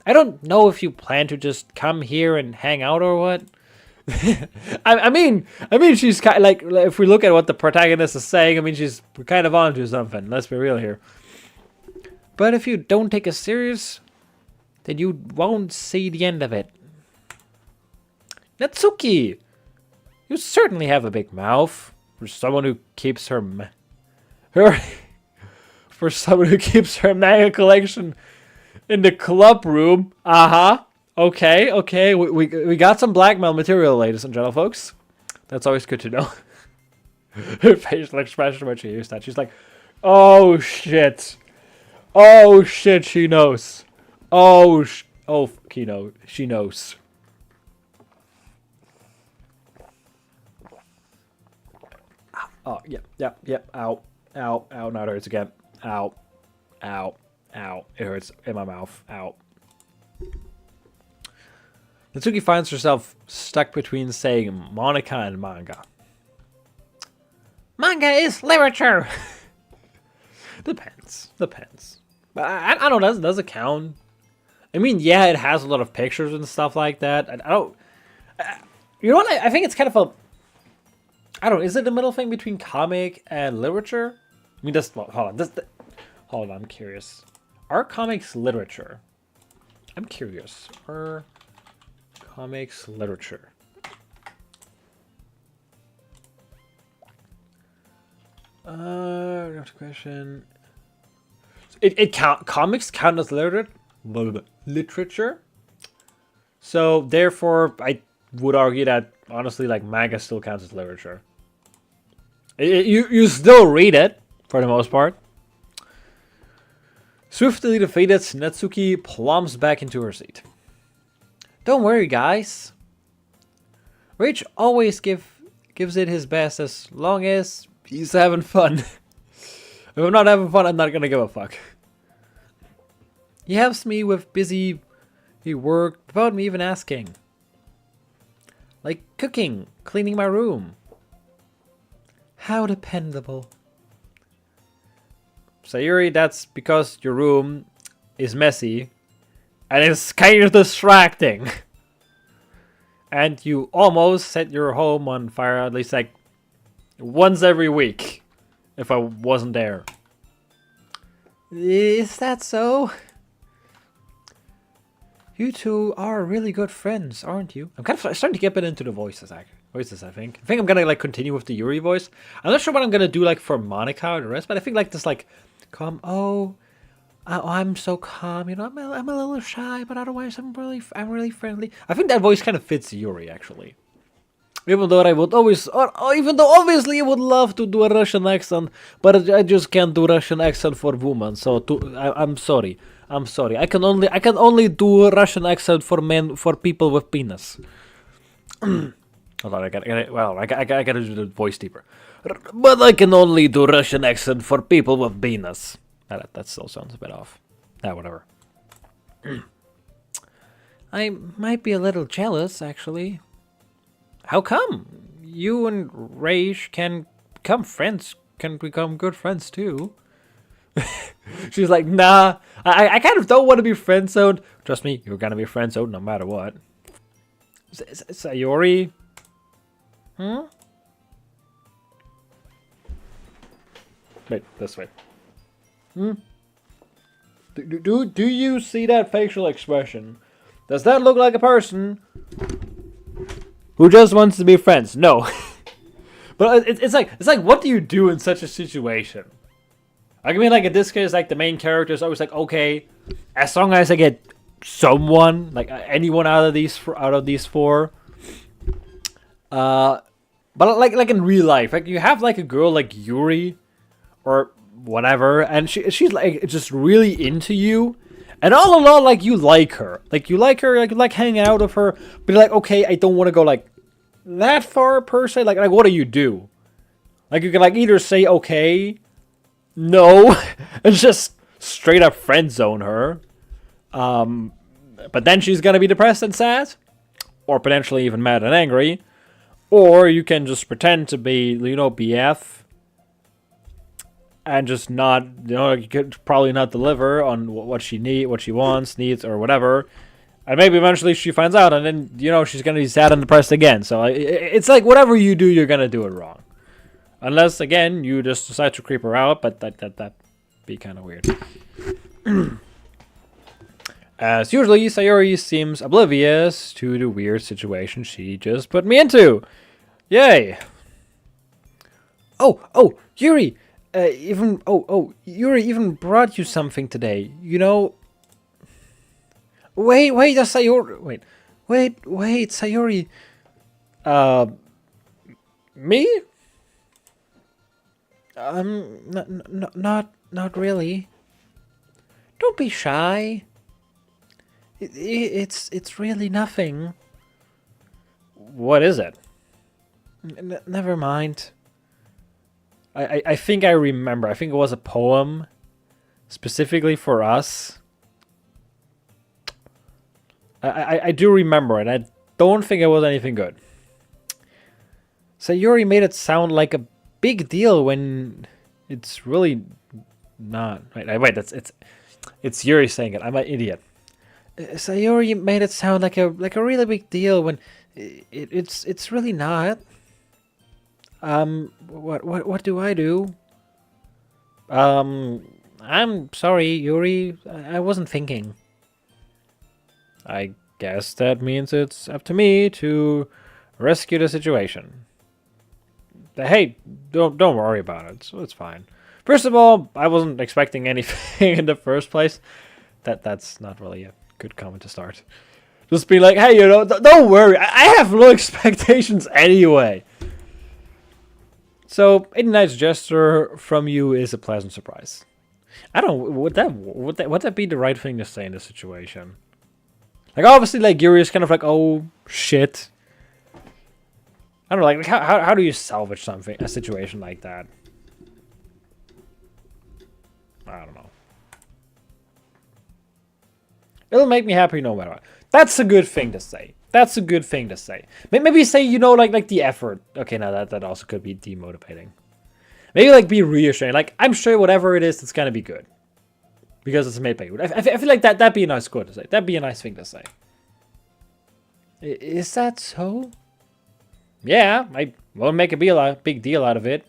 [SPEAKER 2] I don't know if you plan to just come here and hang out or what. I mean, she's kind of like, if we look at what the protagonist is saying, I mean, she's kind of onto something. Let's be real here. But if you don't take us serious, then you won't see the end of it. Natsuki, you certainly have a big mouth for someone who keeps her for someone who keeps her manga collection in the club room. Okay. We got some blackmail material, ladies and gentlemen, folks. That's always good to know. Her facial expression when she used that, she's like, "Oh shit, she knows. Kino, she knows." Oh, yep. Ow. Now it hurts again. Ow. It hurts in my mouth. Ow. Natsuki finds herself stuck between saying Monica and manga. Manga is literature! Depends. But I don't know, does it count? I mean, yeah, it has a lot of pictures and stuff like that. I don't... you know what? I think it's kind of a... I don't know, is it the middle thing between comic and literature? I mean, hold on, I'm curious. Are comics literature? I'm curious. Are comics literature? Next question. Comics count as literature. So therefore, I would argue that honestly, like manga still counts as literature. You still read it for the most part. Swiftly defeated, Natsuki plumbs back into her seat. Don't worry, guys. Rich always gives it his best as long as he's having fun. If I'm not having fun, I'm not gonna give a fuck. He helps me with busy work without me even asking. Like cooking, cleaning my room. How dependable. Sayuri, that's because your room is messy and it's kind of distracting. And you almost set your home on fire at least like once every week if I wasn't there. Is that so? You two are really good friends, aren't you? I'm kind of starting to get a bit into the voices, I think. I think I'm gonna like continue with the Yuri voice. I'm not sure what I'm gonna do like for Monica or the rest, but I think like this like calm. I'm so calm. You know, I'm a little shy, but otherwise I'm really friendly. I think that voice kind of fits Yuri actually. Even though I would always, even though obviously I would love to do a Russian accent, but I just can't do Russian accent for women. So I'm sorry. I can only do Russian accent for men, for people with penis. Hold on, I gotta do the voice deeper. But I can only do Russian accent for people with penis. That still sounds a bit off. Whatever. I might be a little jealous, actually. How come? You and Raish can become friends, can become good friends too. She's like, nah, I kind of don't want to be friend-zoned. Trust me, you're gonna be friend-zoned no matter what. Sayori? Wait, this way. Do you see that facial expression? Does that look like a person who just wants to be friends? No. But it's like, what do you do in such a situation? I mean, like in this case, like the main character is always like, okay, as long as I get someone, like anyone out of these four. But like in real life, like you have like a girl like Yuri, or whatever, and she's like just really into you, and all along like you like her, like you like hanging out with her, but you're like, okay, I don't want to go like that far per se. Like what do? Like you can like either say okay, no, and just straight up friend zone her. But then she's gonna be depressed and sad, or potentially even mad and angry. Or you can just pretend to be, BF, and just not, you could probably not deliver on what she wants, needs, or whatever. And maybe eventually she finds out, and then, she's gonna be sad and depressed again. So it's like whatever you do, you're gonna do it wrong. Unless, again, you just decide to creep her out, but that'd be kind of weird. As usually, Sayori seems oblivious to the weird situation she just put me into. Yay! Oh, Yuri! Yuri even brought you something today. Wait, Sayori. Wait, Sayori. Me? Not really. Don't be shy. It's really nothing. What is it? Never mind. I think I remember. I think it was a poem specifically for us. I do remember it. I don't think it was anything good. Sayori made it sound like a big deal when it's really not. Wait, it's Yuri saying it. I'm an idiot. Sayori made it sound like a really big deal when it's really not. What do I do? I'm sorry, Yuri. I wasn't thinking. I guess that means it's up to me to rescue the situation. Hey, don't worry about it. So it's fine. First of all, I wasn't expecting anything in the first place. That's not really a good comment to start. Just be like, hey, don't worry. I have low expectations anyway. So a nice gesture from you is a pleasant surprise. I don't. Would that be the right thing to say in this situation? Like obviously, like Yuri is kind of like, oh shit. I don't know. Like how do you salvage a situation like that? I don't know. It'll make me happy no matter what. That's a good thing to say. That's a good thing to say. Maybe say, like the effort. Okay, now that also could be demotivating. Maybe like be reassuring. Like I'm sure whatever it is, it's gonna be good because it's made by you. I feel like that'd be a nice quote to say. That'd be a nice thing to say. Is that so? Yeah, I won't make a big deal out of it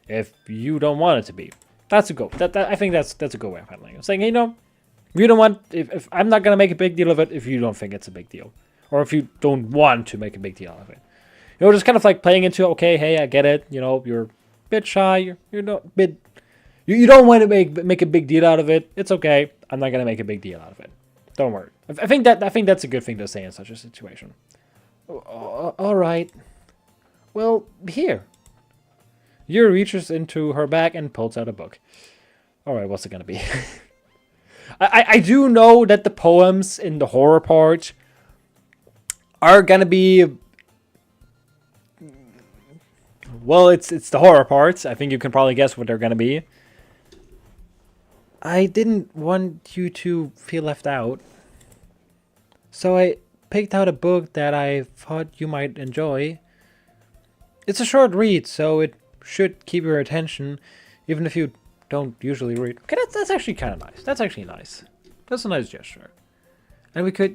[SPEAKER 2] if you don't want it to be. That's a go. I think that's a good way of handling it. Saying, you don't want if I'm not gonna make a big deal of it if you don't think it's a big deal, or if you don't want to make a big deal of it. Just kind of like playing into okay, hey, I get it. You're a bit shy. You're not bit. You don't want to make a big deal out of it. It's okay. I'm not gonna make a big deal out of it. Don't worry. I think that's a good thing to say in such a situation. All right. Well, here. Yuri reaches into her bag and pulls out a book. All right, what's it gonna be? I do know that the poems in the horror part are gonna be. Well, it's the horror parts. I think you can probably guess what they're gonna be. I didn't want you to feel left out, so I picked out a book that I thought you might enjoy. It's a short read, so it should keep your attention, even if you don't usually read. Okay, that's actually kind of nice. That's actually nice. That's a nice gesture. And we could,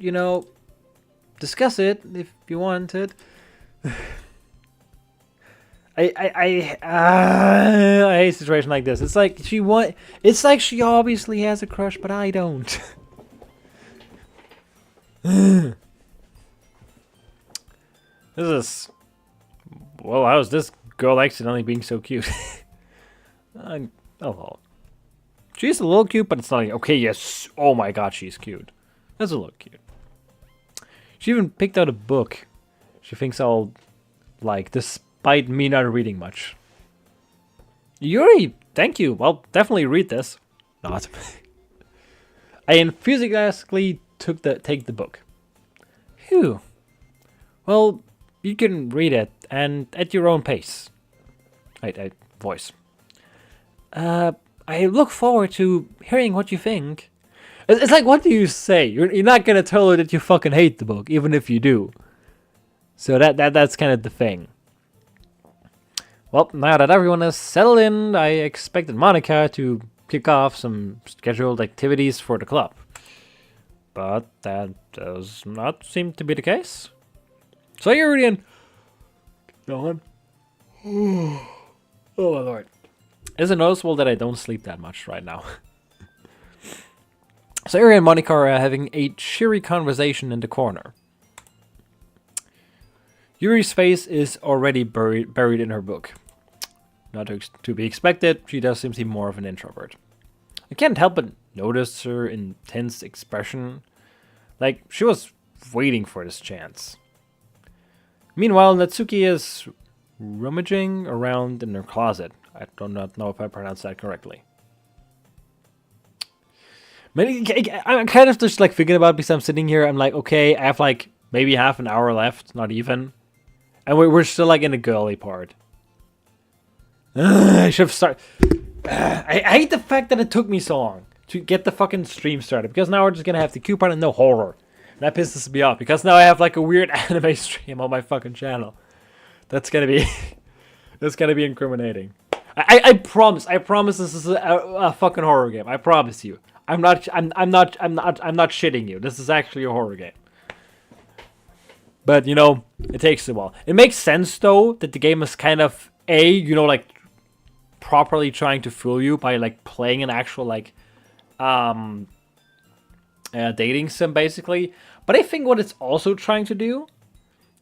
[SPEAKER 2] discuss it if you wanted. I hate a situation like this. It's like she obviously has a crush, but I don't. This is. Well, how is this girl accidentally being so cute? Oh well. She's a little cute, but it's not like, okay, yes. Oh my god, she's cute. That's a little cute. She even picked out a book she thinks I'll like, despite me not reading much. Yuri, thank you. Well, definitely read this. Not. I enthusiastically take the book. Phew. Well, you can read it, and at your own pace. Voice. I look forward to hearing what you think. It's like, what do you say? You're not gonna tell her that you fucking hate the book, even if you do. So that's kind of the thing. Well, now that everyone is settled in, I expected Monica to kick off some scheduled activities for the club. But that does not seem to be the case. So you're in. No one. Oh my lord. Is it noticeable that I don't sleep that much right now? So Yuri and Monica are having a cheery conversation in the corner. Yuri's face is already buried in her book. Not to be expected, she does seem to be more of an introvert. I can't help but notice her intense expression. Like, she was waiting for this chance. Meanwhile, Natsuki is rummaging around in her closet. I do not know if I pronounced that correctly. I'm kind of just like thinking about it because I'm sitting here. I'm like, okay, I have like maybe half an hour left, not even. And we're still like in the girly part. I should have started. I hate the fact that it took me so long to get the fucking stream started, because now we're just gonna have the coupon and no horror. And that pisses me off because now I have like a weird anime stream on my fucking channel. That's gonna be that's gonna be incriminating. I promise this is a fucking horror game. I promise you. I'm not shitting you. This is actually a horror game. But you know, it takes a while. It makes sense though that the game is kind of like properly trying to fool you by like playing an actual like dating sim basically. But I think what it's also trying to do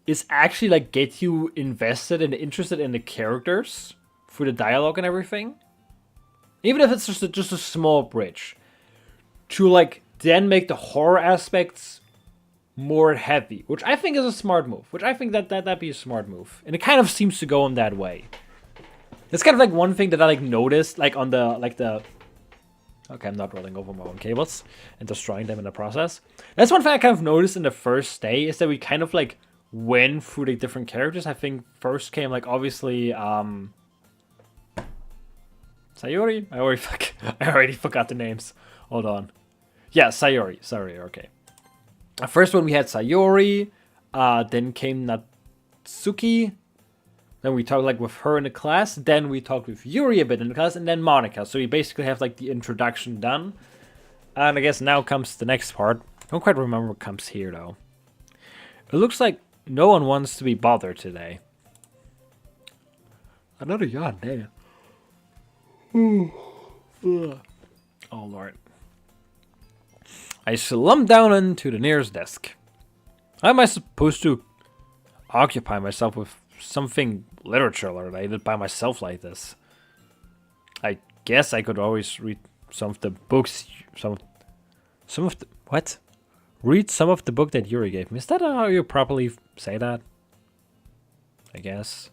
[SPEAKER 2] is actually like get you invested and interested in the characters through the dialogue and everything. Even if it's just a small bridge. To like then make the horror aspects more heavy, which I think is a smart move. Which I think that'd be a smart move, and it kind of seems to go in that way. It's kind of like one thing that I like noticed, like on the Okay, I'm not rolling over my own cables and destroying them in the process. That's one thing I kind of noticed in the first day is that we kind of like went through the different characters. I think first came like obviously Sayori. I already forgot the names. Hold on. Yeah, Sayori. Sorry, okay. First one we had Sayori, then came Natsuki, then we talked like with her in the class, then we talked with Yuri a bit in the class, and then Monica. So we basically have like the introduction done. And I guess now comes the next part. I don't quite remember what comes here though. It looks like no one wants to be bothered today. Another yawn, damn. Oh lord. I slumped down into the nearest desk. How am I supposed to occupy myself with something literature related by myself like this? I guess I could always read some of the books. Read some of the book that Yuri gave me. Is that how you properly say that? I guess.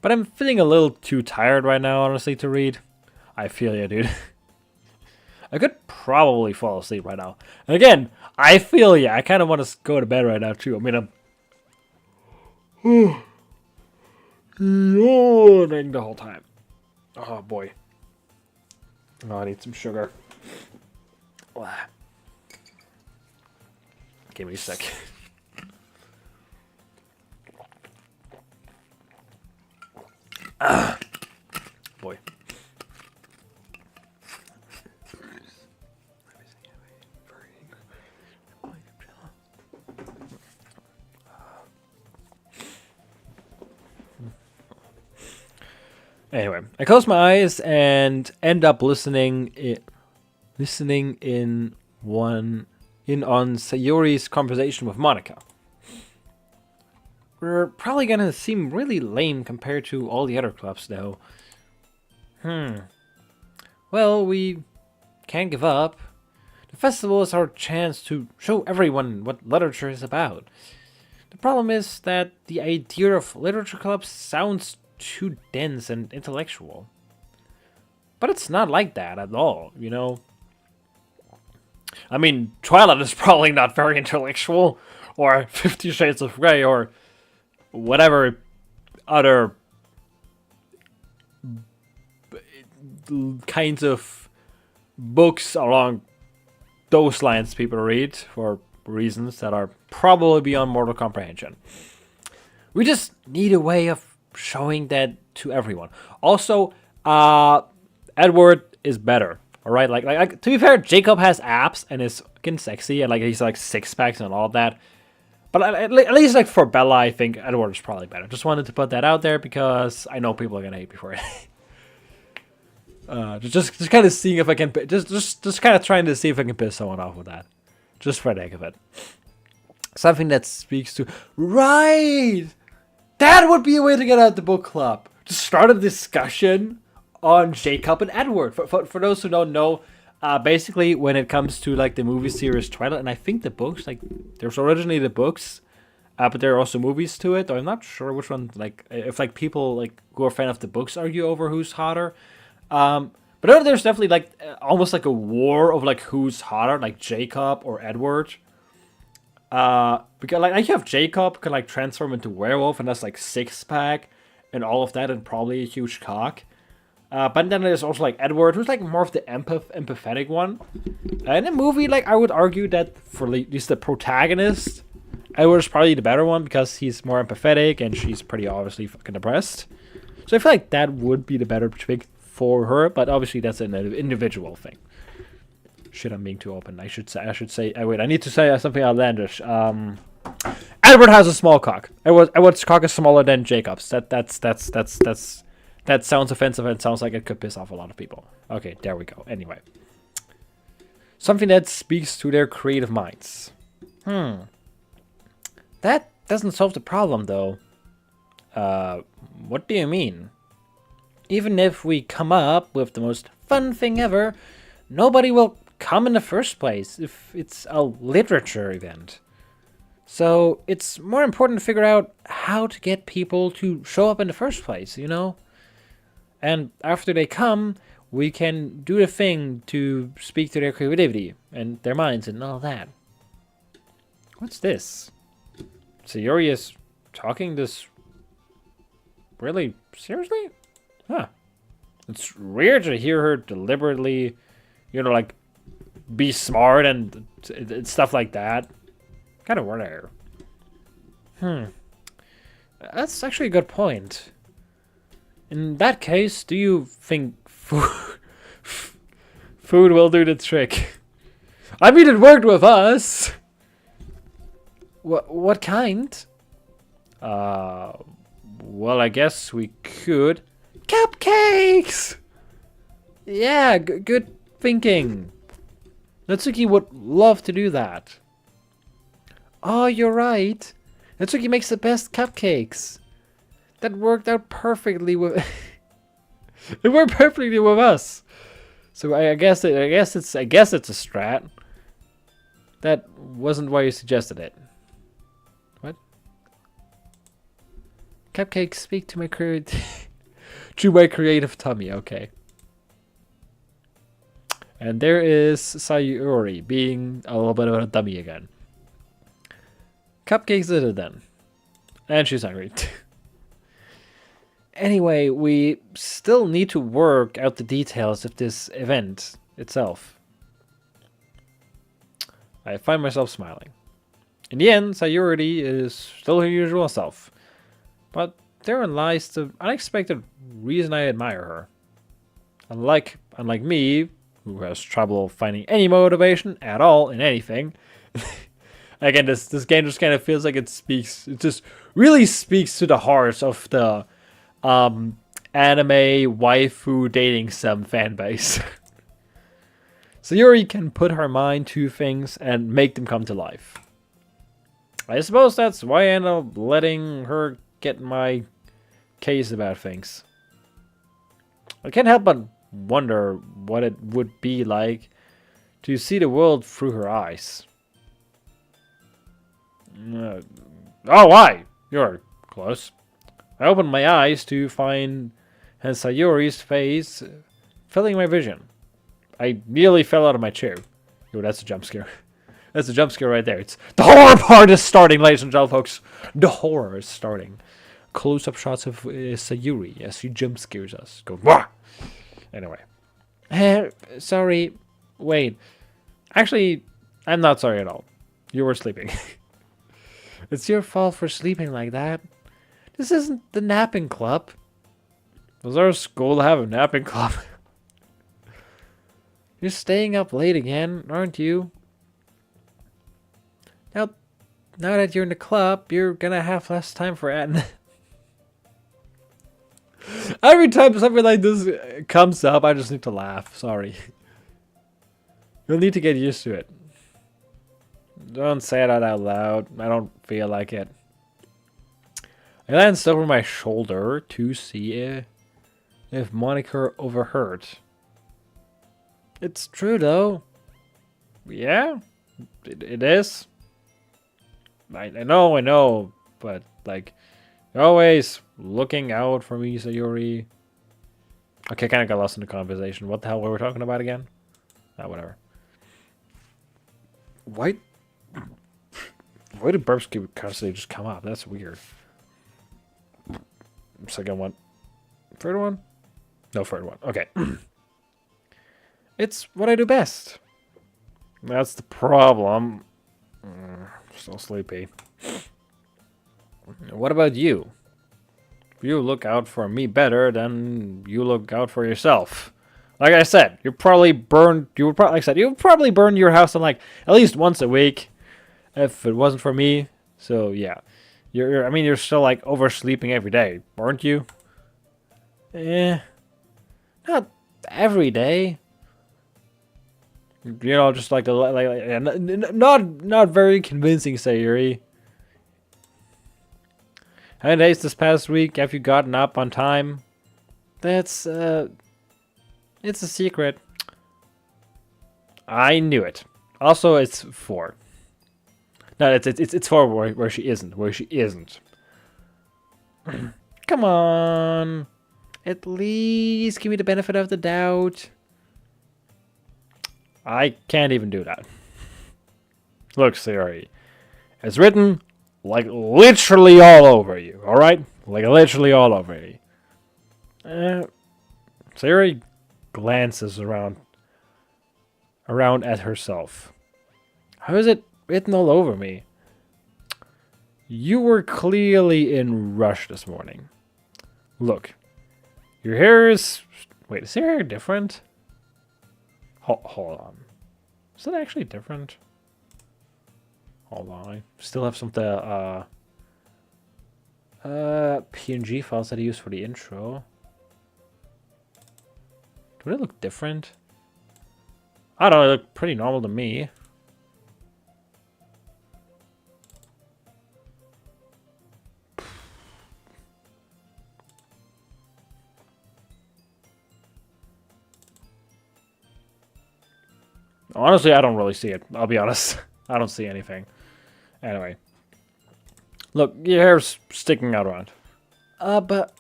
[SPEAKER 2] But I'm feeling a little too tired right now, honestly, to read. I feel ya, dude. I could probably fall asleep right now. And again, I feel ya. I kind of want to go to bed right now, too. I mean, I'm yawning the whole time. Oh, boy. Oh, I need some sugar. Give me a sec. Boy. Anyway, I close my eyes and end up listening in on Sayori's conversation with Monica. We're probably gonna seem really lame compared to all the other clubs, though. Well, we can't give up. The festival is our chance to show everyone what literature is about. The problem is that the idea of literature clubs sounds too dense and intellectual. But it's not like that at all, you know? I mean, Twilight is probably not very intellectual, or 50 Shades of Grey, or whatever other kinds of books along those lines people read for reasons that are probably beyond mortal comprehension. We just need a way of showing that to everyone. Also, Edward is better. All right, like to be fair, Jacob has abs and is fucking sexy, and like he's like six packs and all that. But at least like for Bella, I think Edward is probably better. Just wanted to put that out there because I know people are gonna hate me for it. Just kind of seeing if I can just kind of trying to see if I can piss someone off with that, just for the heck of it. Something that speaks to right. That would be a way to get out the book club. Just start a discussion on Jacob and Edward. For those who don't know, basically when it comes to like the movie series Twilight, and I think the books, like there's originally the books, but there are also movies to it. I'm not sure which one. Like if like people like who are fan of the books argue over who's hotter. But there's definitely like almost like a war of like who's hotter, like Jacob or Edward. Because like you have Jacob can like transform into werewolf and that's like six pack and all of that and probably a huge cock. But then there's also like Edward, who's like more of the empathetic one. In the movie, like I would argue that for at least the protagonist, Edward's probably the better one because he's more empathetic and she's pretty obviously fucking depressed. So I feel like that would be the better pick for her, but obviously that's an individual thing. Shit, I'm being too open. I should say. Wait, I need to say something outlandish. Edward has a small cock. Edward's cock is smaller than Jacob's. That sounds offensive and sounds like it could piss off a lot of people. Okay, there we go. Anyway, something that speaks to their creative minds. That doesn't solve the problem though. What do you mean? Even if we come up with the most fun thing ever, nobody will come in the first place if it's a literature event. So it's more important to figure out how to get people to show up in the first place, you know? And after they come, we can do the thing to speak to their creativity and their minds and all that. What's this? Sayori is talking this really seriously? Huh. It's weird to hear her deliberately, you know, like, be smart and stuff like that. Kind of weird. That's actually a good point. In that case, do you think food will do the trick? I mean, it worked with us. What kind? Well, I guess we could. Cupcakes! Yeah, good thinking. Natsuki would love to do that. Oh, you're right. Natsuki makes the best cupcakes. That worked out perfectly with... It worked perfectly with us. So I guess it's a strat. That wasn't why you suggested it. What? Cupcakes speak to my to my creative tummy. Okay. And there is Sayori being a little bit of a dummy again. Cupcakes did it then. And she's hungry. Anyway, we still need to work out the details of this event itself. I find myself smiling. In the end, Sayori is still her usual self. But therein lies the unexpected reason I admire her. Unlike me, who has trouble finding any motivation at all in anything. Again, this game just kind of feels like it just really speaks to the hearts of the anime waifu dating sim fan base. Sayori can put her mind to things and make them come to life. I suppose that's why I end up letting her get my case about things. I can't help but wonder what it would be like to see the world through her eyes. Oh, why? You're close. I opened my eyes to find Sayori's face filling my vision. I nearly fell out of my chair. Yo, that's a jump scare. That's a jump scare right there. It's the horror part is starting, ladies and gentlemen, folks. The horror is starting. Close-up shots of Sayori as she jump scares us. Go, wah! Anyway, Sorry. Wait. Actually, I'm not sorry at all. You were sleeping. It's your fault for sleeping like that. This isn't the napping club. Does our school have a napping club? You're staying up late again, aren't you? Now, now that you're in the club, you're gonna have less time for Anne. Every time something like this comes up, I just need to laugh. Sorry. You'll need to get used to it. Don't say that out loud. I don't feel like it. I glanced over my shoulder to see if Monica overheard. It's true, though. Yeah, it is. I know, but like, you're always looking out for me, Sayori. Okay, kind of got lost in the conversation. What the hell were we talking about again? Ah, whatever. Why do burps keep constantly just come up? That's weird. Second one. Third one? No, third one. Okay. It's what I do best. That's the problem. Still sleepy. What about you? You look out for me better than you look out for yourself. Like I said, you would probably burn your house in like at least once a week if it wasn't for me. So yeah. You're still like oversleeping every day, aren't you? Not every day. You know, just like not very convincing, Sayuri. How many days this past week have you gotten up on time? That's it's a secret. I knew it. Also, it's 4. No, it's 4 where she isn't. Where she isn't. Come on. At least give me the benefit of the doubt. I can't even do that. Look, Sayori. It's written, like, literally all over you, alright? Like, literally all over you. Sayori glances around at herself. How is it written all over me? You were clearly in rush this morning. Look. Your hair is... Wait, is your hair different? Hold on. Is it actually different? Hold on. I still have some PNG files that I used for the intro. Do they look different? I don't know. They look pretty normal to me. Honestly, I don't really see it. I'll be honest. I don't see anything. Anyway. Look, your hair's sticking out around. But...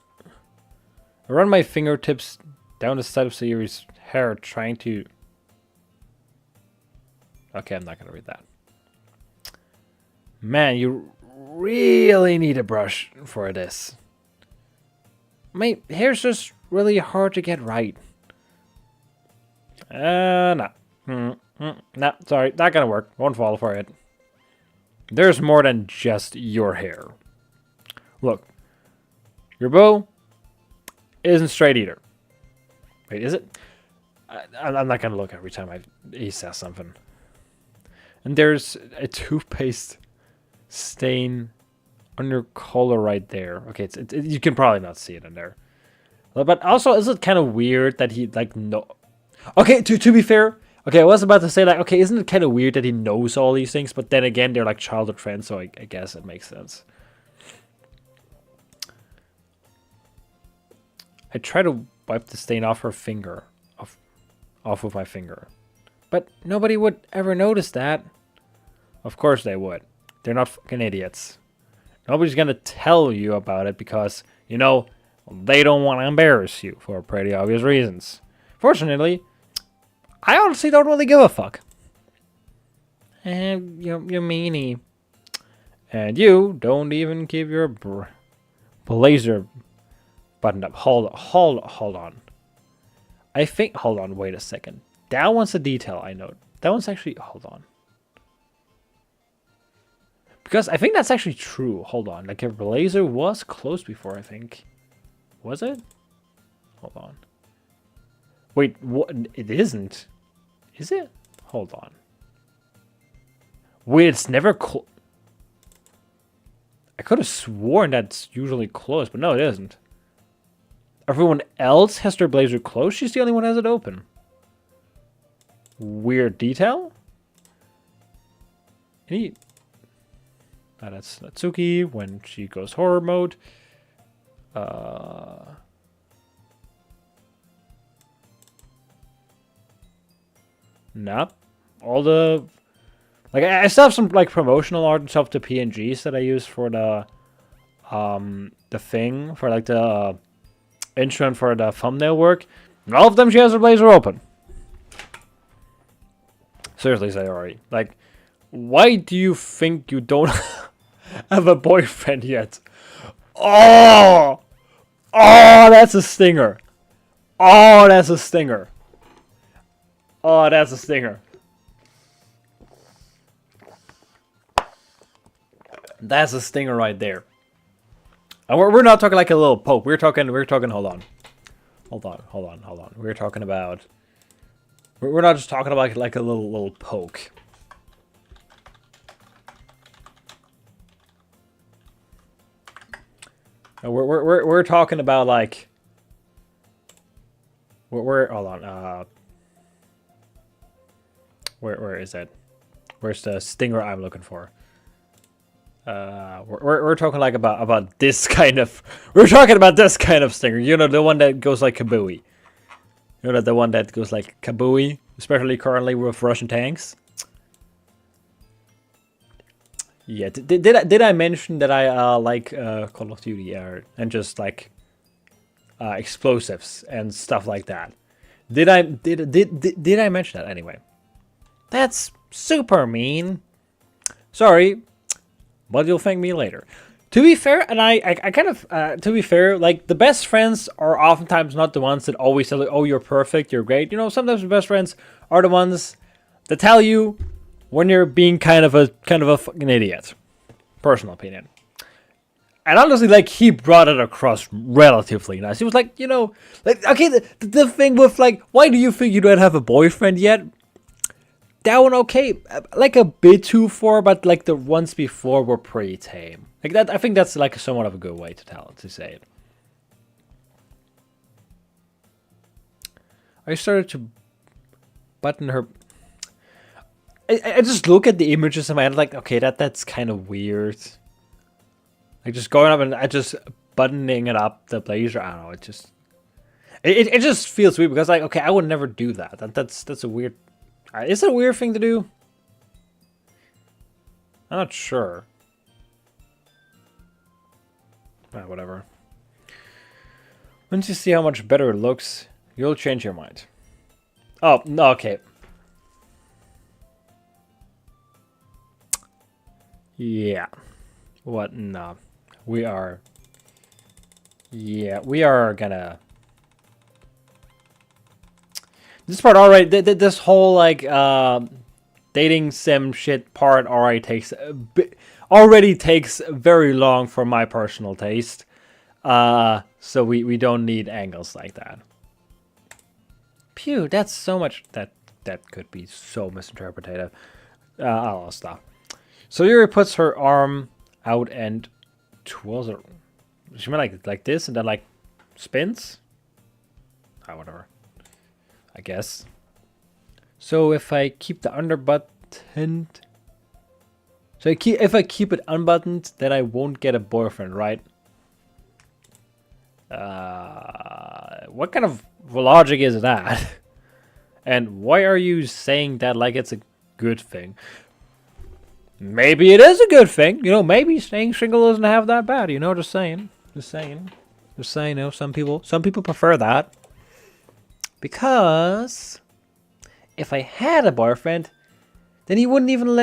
[SPEAKER 2] I run my fingertips down the side of Sayuri's hair, trying to... Okay, I'm not gonna read that. Man, you really need a brush for this. My hair's just really hard to get right. No. Nah, sorry, not gonna work. Won't fall for it. There's more than just your hair. Look, your bow isn't straight either. Wait, is it? I'm not gonna look every time he says something. And there's a toothpaste stain on your collar right there. Okay, you can probably not see it in there. But also, is it kind of weird that he like no? Okay, to be fair. Okay, I was about to say, like, okay, isn't it kind of weird that he knows all these things? But then again, they're like childhood friends, so I guess it makes sense. I try to wipe the stain off her finger. Off with my finger. But nobody would ever notice that. Of course they would. They're not fucking idiots. Nobody's gonna tell you about it because, you know, they don't want to embarrass you for pretty obvious reasons. Fortunately... I honestly don't really give a fuck. And you meanie. And you don't even keep your blazer buttoned up. Hold on. I think, hold on, wait a second. That one's a detail I note. That one's actually, hold on. Because I think that's actually true. Hold on, like a blazer was closed before, I think. Was it? Hold on. Wait, what? It isn't. Is it? Hold on. Wait, it's never closed. I could have sworn that's usually closed, but no, it isn't. Everyone else has their blazer closed. She's the only one who has it open. Weird detail. Any... that's Natsuki when she goes horror mode. Nope. All the... Like, I still have some, like, promotional art and stuff to PNGs that I use for the thing, for, like, the intro and for the thumbnail work. And all of them, she has her blazer open. Seriously, Sayori. Like, why do you think you don't have a boyfriend yet? Oh! Oh, that's a stinger. Oh, that's a stinger. Oh, that's a stinger. That's a stinger right there. And we're not talking like a little poke. We're talking, hold on. We're talking about, we're not just talking about like a little poke. And we're talking about like, hold on, where is it? Where's the stinger I'm looking for? We're talking like about this kind of, we're talking about this kind of stinger. You know, the one that goes like kabooey. You know, the one that goes like kabooey, especially currently with Russian tanks. Yeah, did I mention that I like Call of Duty and just like explosives and stuff like that? Did I mention that anyway? That's super mean. Sorry. But you'll thank me later. To be fair, and I kind of, to be fair, like, the best friends are oftentimes not the ones that always tell you, oh, you're perfect, you're great. You know, sometimes the best friends are the ones that tell you when you're being kind of a fucking idiot. Personal opinion. And honestly, like, he brought it across relatively nice. He was like, you know, like, okay, the thing with, like, why do you think you don't have a boyfriend yet? That one okay, like a bit too far, but like the ones before were pretty tame. Like that, I think that's like somewhat of a good way to say it. I started to button her. I just look at the images in my head like, okay, that's kind of weird. Like just going up and I just buttoning it up the blazer. I don't know. It just feels weird because like, okay, I would never do that. That's a weird. Is it a weird thing to do? I'm not sure. Whatever. Once you see how much better it looks, you'll change your mind. Oh, no, okay. Yeah. What? No. We are... Yeah, we are gonna... This part already, this whole like dating sim shit part already takes very long for my personal taste. So we don't need angles like that. Pew, that's so much that could be so misinterpreted. I'll stop. So Yuri puts her arm out and twirls it. She meant like this and then like spins. Whatever. I guess. So if I keep the unbuttoned, if I keep it unbuttoned, then I won't get a boyfriend, right? What kind of logic is that? And why are you saying that like it's a good thing? Maybe it is a good thing. You know, maybe staying single isn't half that bad. You know, just saying. Just saying. You know, some people prefer that. Because if I had a boyfriend, then he wouldn't even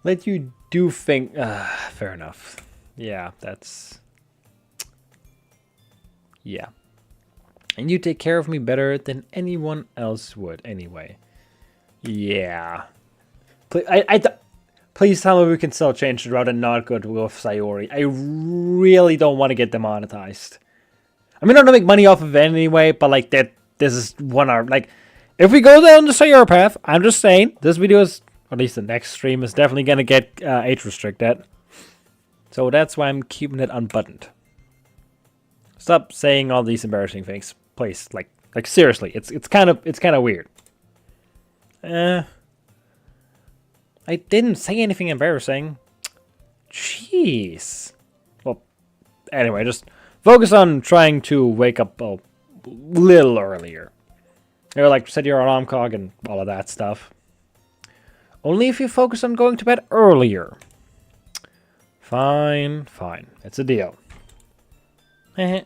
[SPEAKER 2] let you do things. Fair enough. Yeah, that's... Yeah. And you take care of me better than anyone else would anyway. Yeah. Please tell me we can still change the route and not go to with Sayori. I really don't want to get demonetized. I mean, I don't make money off of it anyway, but like that, this is 1 hour. Like, if we go down the Sayori path, I'm just saying, this video is, or at least the next stream, is definitely going to get age restricted. So that's why I'm keeping it unbuttoned. Stop saying all these embarrassing things, please. Like seriously, it's kind of weird. I didn't say anything embarrassing. Jeez. Well, anyway, just focus on trying to wake up a little earlier. Like set your alarm clock and all of that stuff. Only if you focus on going to bed earlier. Fine. It's a deal. I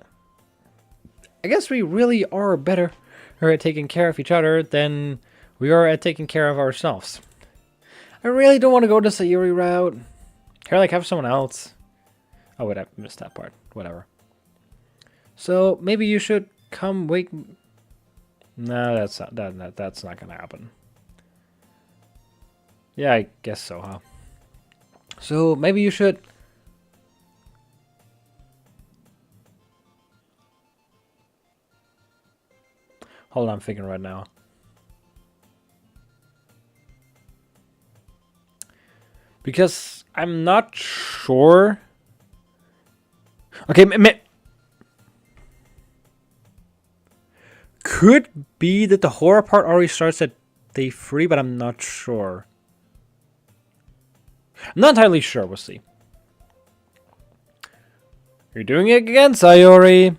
[SPEAKER 2] guess we really are better at taking care of each other than we are at taking care of ourselves. I really don't want to go the Sayori route. Can I like have someone else? Oh wait, I missed that part. Whatever. So maybe you should come wake. No, that's not gonna happen. Yeah, I guess so, huh? So maybe you should. Hold on, I'm thinking right now. Because I'm not sure. Okay, could be that the horror part already starts at day 3, but I'm not sure. I'm not entirely sure. We'll see. You're doing it again, Sayori.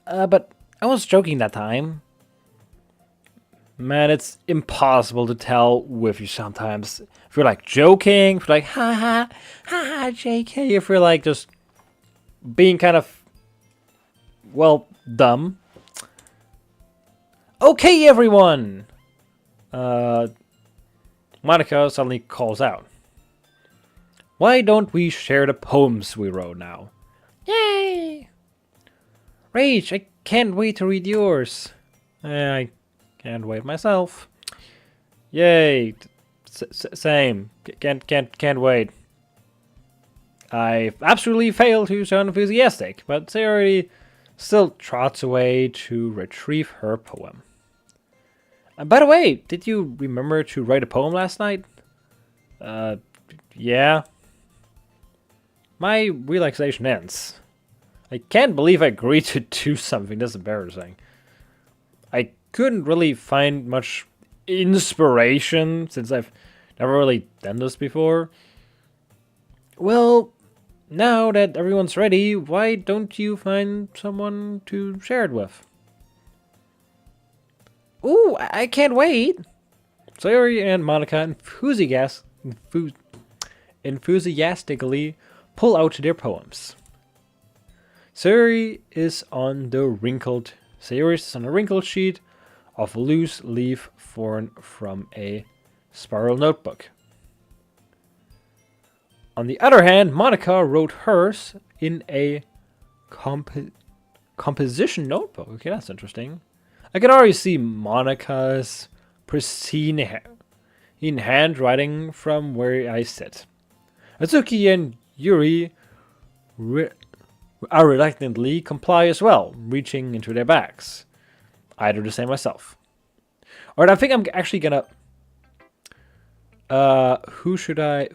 [SPEAKER 2] But I was joking that time. Man, it's impossible to tell with you sometimes. If you're like joking, if you're like ha JK, if you're like just being kind of, well, dumb. Okay, everyone! Monica suddenly calls out. Why don't we share the poems we wrote now? Yay! Rach, I can't wait to read yours. I can't wait myself. Yay! Same. Can't wait. I absolutely failed to sound enthusiastic, but Sayori still trots away to retrieve her poem. By the way, did you remember to write a poem last night? Yeah. My relaxation ends. I can't believe I agreed to do something this embarrassing. I couldn't really find much inspiration since I've never really done this before. Well, now that everyone's ready, why don't you find someone to share it with? Ooh, I can't wait! Sayori and Monica enthusiastically pull out their poems. Sayori is on a wrinkled sheet of loose leaf torn from a spiral notebook. On the other hand, Monica wrote hers in a composition notebook. Okay, that's interesting. I can already see Monica's pristine handwriting from where I sit. Atsuki and Yuri reluctantly comply as well, reaching into their bags. I do the same myself. Alright, I think I'm actually gonna... Who should I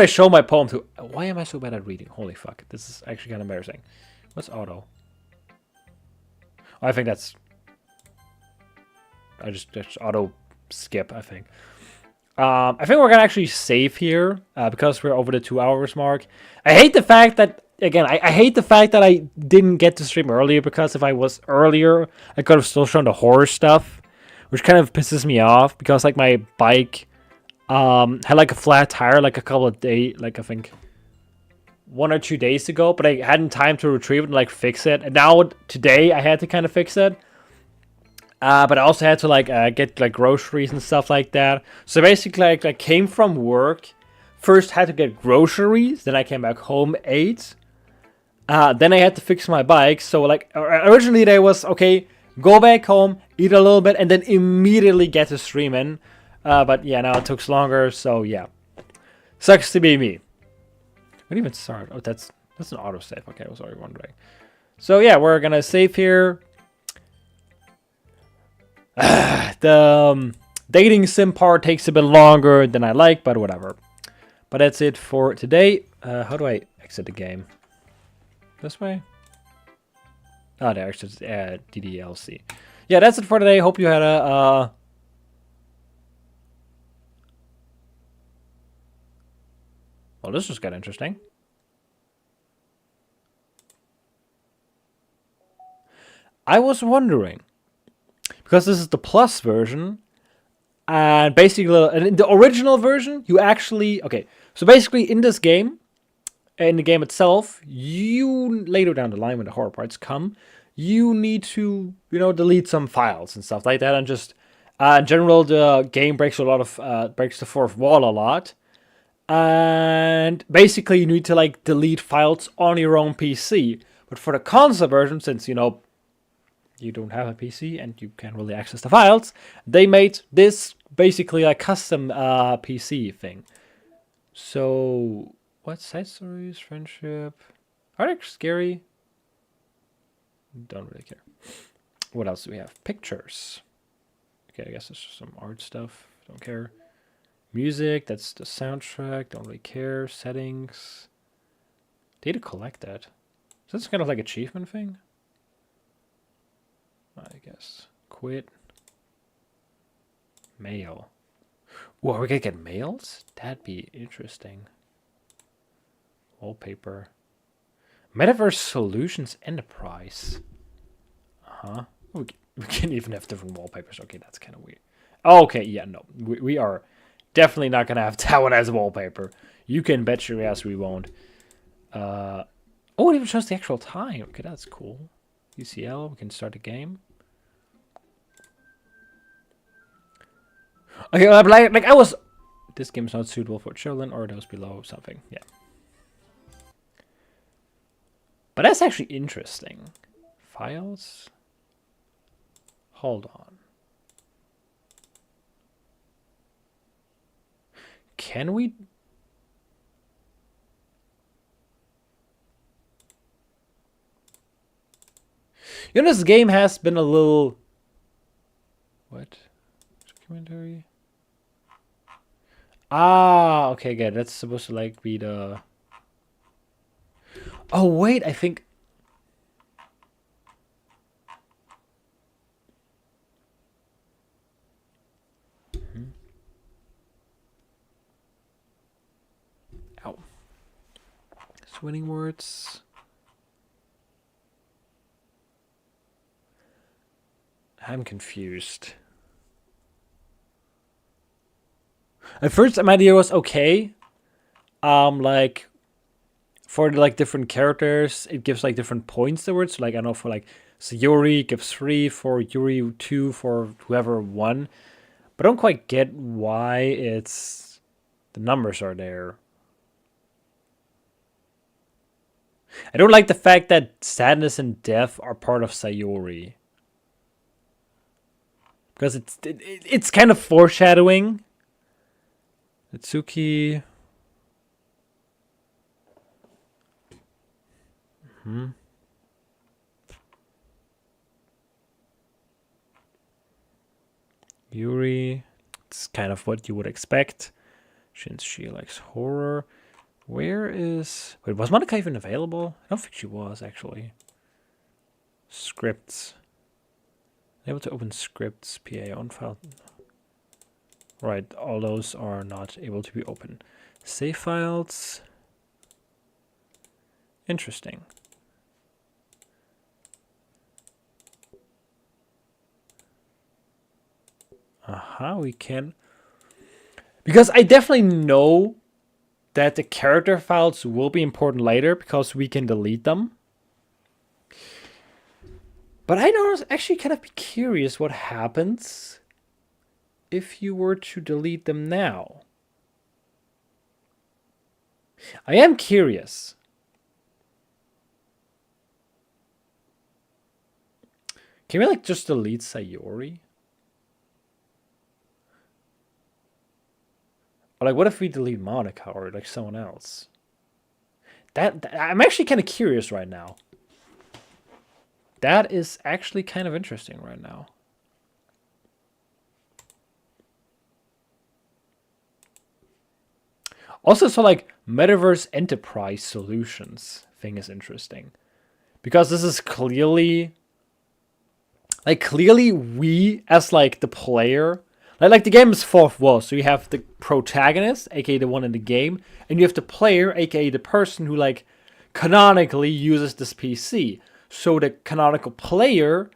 [SPEAKER 2] show my poem to? Why am I so bad at reading? Holy fuck. This is actually kind of embarrassing. What's auto? Oh, I think that's... I just auto skip, I think. I think we're gonna actually save here because we're over the 2 hours mark. I hate the fact that, again, I hate the fact that I didn't get to stream earlier, because if I was earlier, I could have still shown the horror stuff, which kind of pisses me off, because like my bike had like a flat tire like a couple of days, like I think 1 or 2 days ago, but I hadn't time to retrieve it and like fix it. And now today I had to kind of fix it. But I also had to like get like groceries and stuff like that. So basically, like I came from work, first had to get groceries, then I came back home, ate, Then I had to fix my bike. So like originally there was okay, go back home, eat a little bit, and then immediately get to streaming. But yeah, now it took longer. So yeah, sucks to be me. What even start? Oh, that's an autosave. Okay, I was already wondering. So yeah, we're gonna save here. The dating sim part takes a bit longer than I like, but whatever. But that's it for today. How do I exit the game? This way? Oh, there, exit DDLC. Yeah, that's it for today. Hope you had a well, this just got interesting. I was wondering, because this is the plus version, and basically in the original version, you actually okay. So basically, in this game, in the game itself, you later down the line when the horror parts come, you need to delete some files and stuff like that, and just in general, the game breaks breaks the fourth wall a lot. And basically, you need to like delete files on your own PC. But for the console version, since you don't have a PC and you can't really access the files, they made this basically a custom PC thing. So, what side stories, friendship? Are they scary? Don't really care. What else do we have? Pictures. Okay, I guess it's just some art stuff. Don't care. Music, that's the soundtrack. Don't really care. Settings. Data collected. Is this kind of like achievement thing? I guess. Quit. Mail. Ooh, are we gonna get mails? That'd be interesting. Wallpaper. Metaverse Solutions Enterprise. Uh-huh. We can even have different wallpapers. Okay, that's kind of weird. Okay, yeah, no. We are definitely not gonna have that one as wallpaper. You can bet your ass we won't. Oh, it even shows the actual time. Okay, that's cool. UCL, we can start the game. Okay, like I was. This game is not suitable for children or those below something. Yeah. But that's actually interesting. Files. Hold on. Can we? This game has been a little. What? Documentary. Ah, okay, good. That's supposed to like be the. Oh wait, I think. Ow. Swinning words. I'm confused. At first, my idea was okay. Like for like different characters, it gives like different points to words. So, like I know for like Sayori gives 3, for Yuri 2, for whoever 1. But I don't quite get why it's the numbers are there. I don't like the fact that sadness and death are part of Sayori. Because it's kind of foreshadowing. Itsuki. Yuri. It's kind of what you would expect. Since she likes horror. Where is... Wait, was Monica even available? I don't think she was, actually. Scripts. Able to open scripts, PA on file. Right, all those are not able to be opened. Save files. Interesting. Aha, we can... Because I definitely know that the character files will be important later because we can delete them. But I don't actually kind of be curious what happens if you were to delete them now. I am curious. Can we like just delete Sayori? Or like, what if we delete Monica or like someone else? That I'm actually kind of curious right now. That is actually kind of interesting right now. Also, so like Metaverse Enterprise Solutions thing is interesting because this is clearly we as like the player, like the game is fourth wall, so you have the protagonist, aka the one in the game, and you have the player, aka the person who like canonically uses this PC. So the canonical player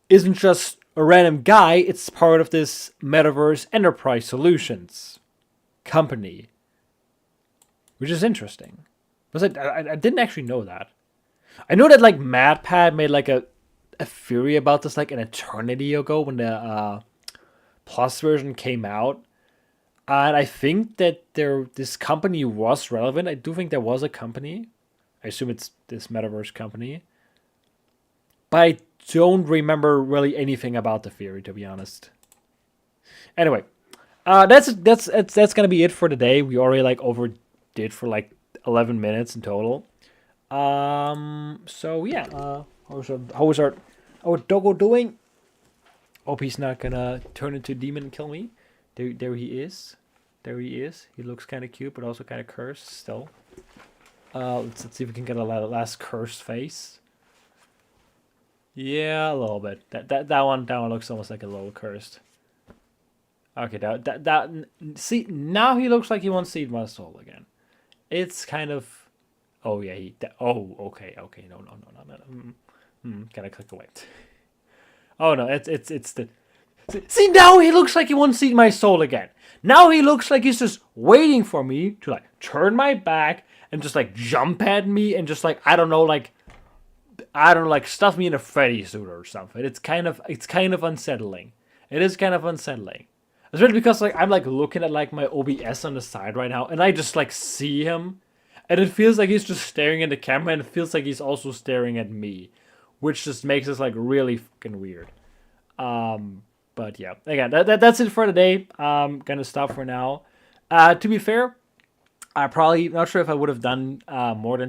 [SPEAKER 2] isn't just a random guy, it's part of this Metaverse Enterprise Solutions company, which is interesting. I didn't actually know that. I know that like MadPad made like a theory about this like an eternity ago when the Plus version came out, and I think that this company was relevant. I do think there was a company. I assume it's this Metaverse company, but I don't remember really anything about the theory, to be honest. Anyway, that's gonna be it for today. We already like overdid for like 11 minutes in total. So yeah, how was our doggo doing? Hope he's not gonna turn into a demon and kill me. There he is. There he is. He looks kind of cute, but also kind of cursed still. Let's see if we can get a last cursed face. Yeah, a little bit. That one looks almost like a little cursed. Okay, that see, now he looks like he wants to eat my soul again. It's kind of, oh yeah, okay, no. Gotta click away. Oh no, it's the, see, now he looks like he wants to eat my soul again. Now he looks like he's just waiting for me to like turn my back and just like jump at me and just like I don't know, like stuff me in a Freddy suit or something. It's kind of unsettling. It is kind of unsettling. Especially because like I'm like looking at like my OBS on the side right now and I just like see him and it feels like he's just staring at the camera and it feels like he's also staring at me, which just makes this like really fucking weird. But yeah, again, that's it for today. I'm gonna stop for now. To be fair, I probably not sure if I would have done more than